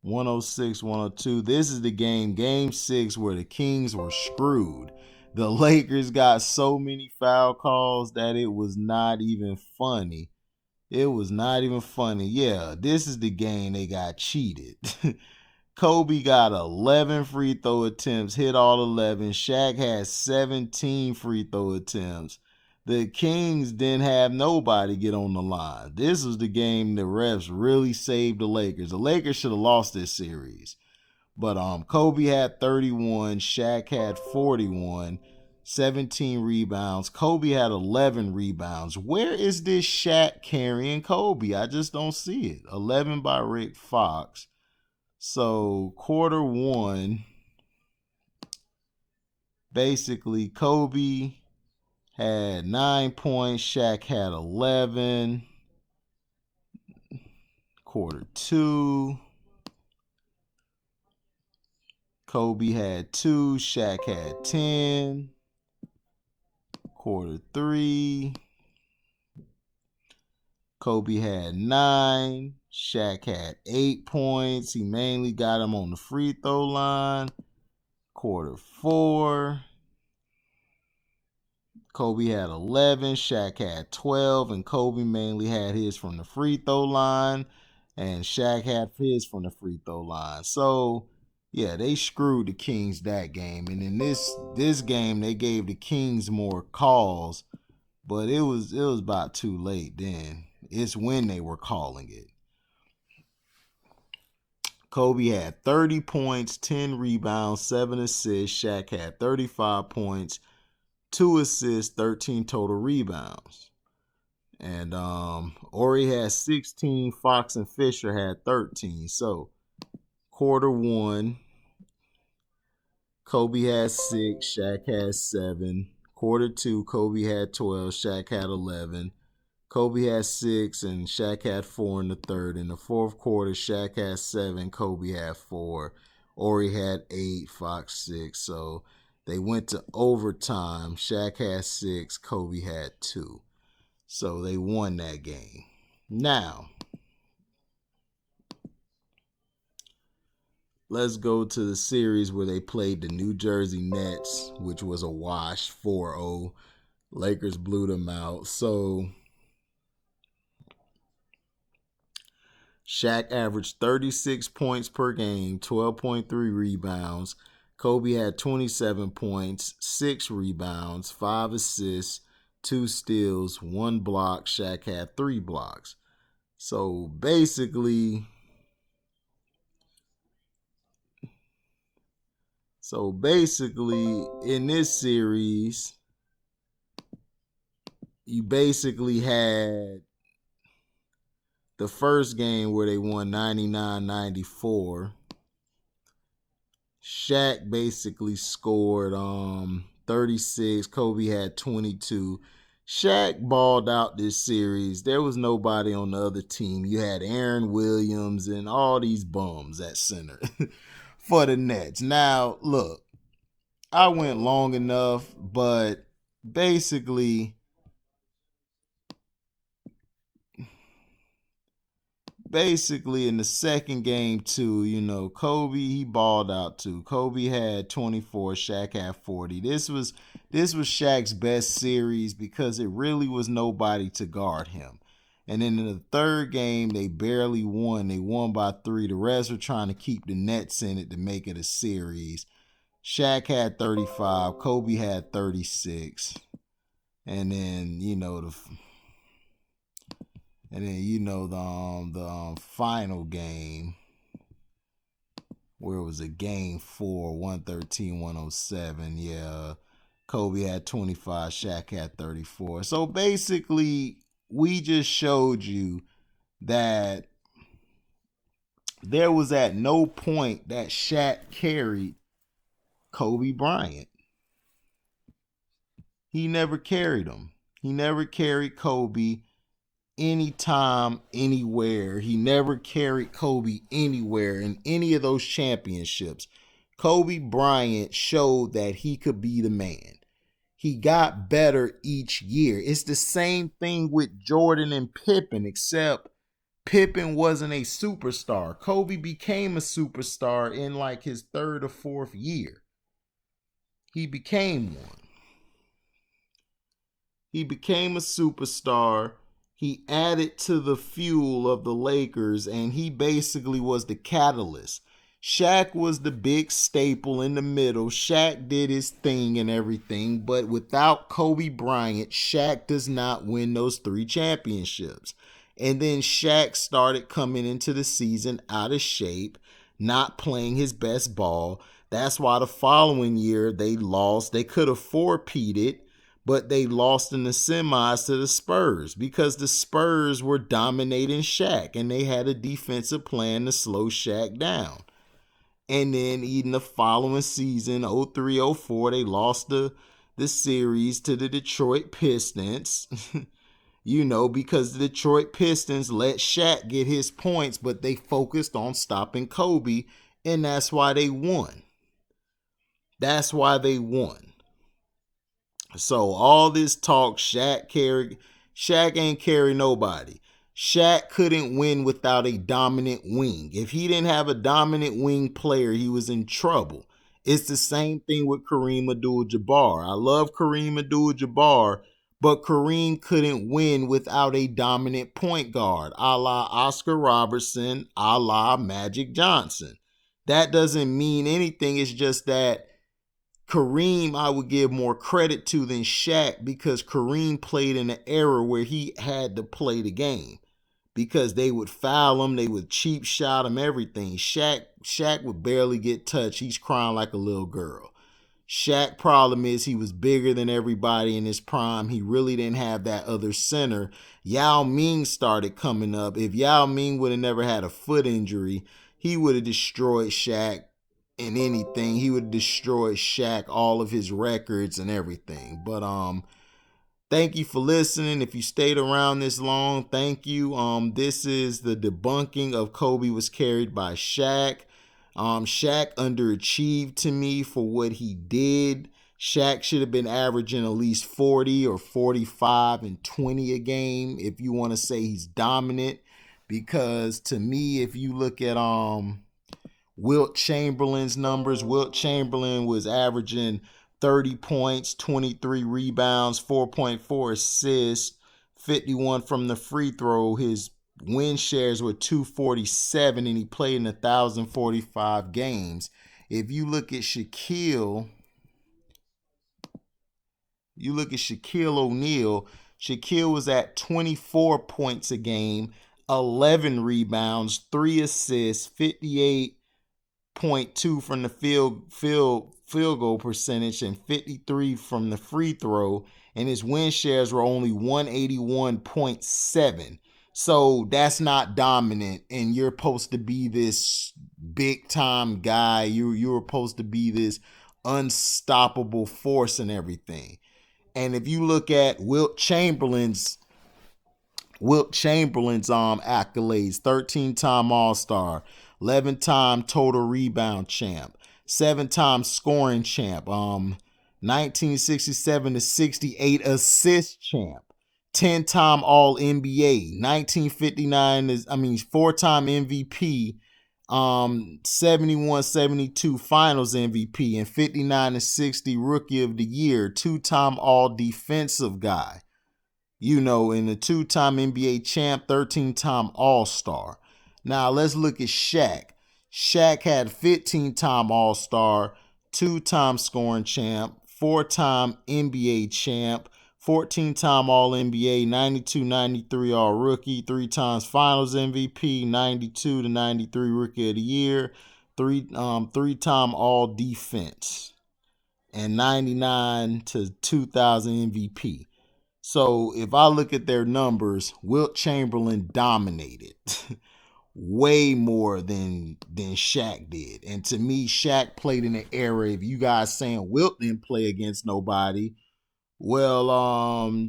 106-102. This is the game 6, where the Kings were screwed. The Lakers got so many foul calls that it was not even funny. It was not even funny. Yeah, this is the game they got cheated. Kobe got 11 free throw attempts, hit all 11. Shaq had 17 free throw attempts. The Kings didn't have nobody get on the line. This was the game the refs really saved the Lakers. The Lakers should have lost this series. But Kobe had 31, Shaq had 41, 17 rebounds. Kobe had 11 rebounds. Where is this Shaq carrying Kobe? I just don't see it. 11 by Rick Fox. So quarter one, basically Kobe had 9 points, Shaq had 11. Quarter two, Kobe had 2, Shaq had 10. Quarter three, Kobe had 9, Shaq had 8 points. He mainly got him on the free throw line. Quarter 4. Kobe had 11, Shaq had 12, and Kobe mainly had his from the free throw line, and Shaq had his from the free throw line. So, yeah, they screwed the Kings that game. And in this game, they gave the Kings more calls, but it was about too late then. It's when they were calling it. Kobe had 30 points, 10 rebounds, 7 assists. Shaq had 35 points, 2 assists, 13 total rebounds. And Ori had 16, Fox and Fisher had 13. So quarter 1, Kobe had 6, Shaq had 7. Quarter 2, Kobe had 12, Shaq had 11. Kobe had 6 and Shaq had 4 in the third. In the fourth quarter, Shaq had 7, Kobe had 4. Ori had 8, Fox 6. So they went to overtime. Shaq had 6, Kobe had 2. So they won that game. Now, let's go to the series where they played the New Jersey Nets, which was a wash, 4-0. Lakers blew them out. So Shaq averaged 36 points per game, 12.3 rebounds. Kobe had 27 points, 6 rebounds, 5 assists, 2 steals, 1 block. Shaq had 3 blocks. So basically, in this series, you basically had the first game where they won 99-94. Shaq basically scored 36. Kobe had 22. Shaq balled out this series. There was nobody on the other team. You had Aaron Williams and all these bums at center for the Nets. Now, look, I went long enough, but basically in the second game too, Kobe, he balled out too. Kobe had 24, Shaq had 40. This was Shaq's best series because it really was nobody to guard him. And then in the third game, they barely won. They won by 3. The rest were trying to keep the Nets in it to make it a series. Shaq had 35, Kobe had 36. And then, the final game, where it was a game 4, 113-107. Yeah, Kobe had 25, Shaq had 34. So basically, we just showed you that there was at no point that Shaq carried Kobe Bryant. He never carried him. He never carried Kobe anytime, anywhere. He never carried Kobe anywhere in any of those championships. Kobe Bryant showed that he could be the man. He got better each year. It's the same thing with Jordan and Pippen, except Pippen wasn't a superstar. Kobe became a superstar in like his 3rd or 4th year. He became one. He became a superstar. He added to the fuel of the Lakers, and he basically was the catalyst. Shaq was the big staple in the middle. Shaq did his thing and everything, but without Kobe Bryant, Shaq does not win those 3 championships. And then Shaq started coming into the season out of shape, not playing his best ball. That's why the following year they lost. They could have four-peated, but they lost in the semis to the Spurs because the Spurs were dominating Shaq and they had a defensive plan to slow Shaq down. And then even the following season, 03-04, they lost the series to the Detroit Pistons, because the Detroit Pistons let Shaq get his points, but they focused on stopping Kobe, and that's why they won. That's why they won. So all this talk, Shaq ain't carry nobody. Shaq couldn't win without a dominant wing. If he didn't have a dominant wing player, he was in trouble. It's the same thing with Kareem Abdul-Jabbar. I love Kareem Abdul-Jabbar, but Kareem couldn't win without a dominant point guard, a la Oscar Robertson, a la Magic Johnson. That doesn't mean anything. It's just that Kareem I would give more credit to than Shaq, because Kareem played in an era where he had to play the game, because they would foul him, they would cheap shot him, everything. Shaq would barely get touched. He's crying like a little girl. Shaq problem is he was bigger than everybody in his prime. He really didn't have that other center. Yao Ming started coming up. If Yao Ming would have never had a foot injury, he would have destroyed Shaq in anything. He would have destroyed Shaq, all of his records and everything. But thank you for listening. If you stayed around this long, thank you. This is the debunking of Kobe was carried by Shaq. Shaq underachieved to me for what he did. Shaq should have been averaging at least 40 or 45 and 20 a game if you want to say he's dominant. Because to me, if you look at Wilt Chamberlain's numbers, Wilt Chamberlain was averaging 30 points, 23 rebounds, 4.4 assists, 51 from the free throw. His win shares were 247, and he played in 1,045 games. If you look at Shaquille O'Neal, Shaquille was at 24 points a game, 11 rebounds, 3 assists, 58.2 from the field goal percentage, and 53 from the free throw, and his win shares were only 181.7. So that's not dominant, and you're supposed to be this big time guy. You're supposed to be this unstoppable force and everything. And if you look at Wilt Chamberlain's accolades: 13-time All-Star, 11-time total rebound champ, 7-time scoring champ, 1967 to 68 assist champ, 10-time All-NBA, 1959 is 4-time MVP, 71-72 Finals MVP, and 59 to 60 Rookie of the Year, 2-time All-Defensive guy. And a 2-time NBA champ, 13-time All-Star. Now let's look at Shaq. Shaq had 15-time All-Star, 2-time scoring champ, 4-time NBA champ, 14-time All-NBA, 92-93 All-Rookie, 3 times Finals MVP, 92 to 93 Rookie of the Year, 3-time All-Defense, and 99 to 2000 MVP. So if I look at their numbers, Wilt Chamberlain dominated way more than Shaq did. And to me, Shaq played in an era, if you guys saying Wilt didn't play against nobody, well,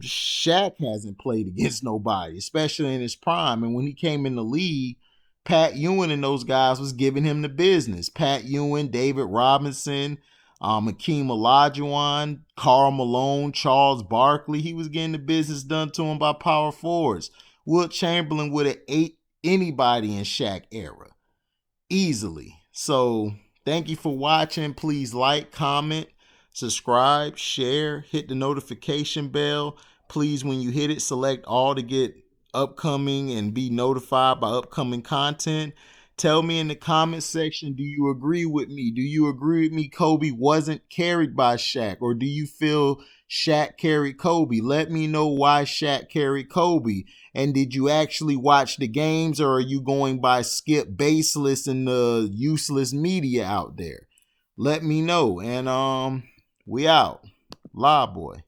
Shaq hasn't played against nobody, especially in his prime. And when he came in the league, Pat Ewing and those guys was giving him the business. Pat Ewing, David Robinson, Hakeem Olajuwon, Karl Malone, Charles Barkley. He was getting the business done to him by power forwards. Wilt Chamberlain would have ate anybody in Shaq era easily. So thank you for watching. Please like, comment, subscribe, share, hit the notification bell. Please, when you hit it, select all to get upcoming and be notified by upcoming content. Tell me in the comment section, do you agree with me? Do you agree with me Kobe wasn't carried by Shaq? Or do you feel Shaq carried Kobe? Let me know why Shaq carried Kobe. And did you actually watch the games, or are you going by skip baseless and the useless media out there? Let me know. And we out. La boy.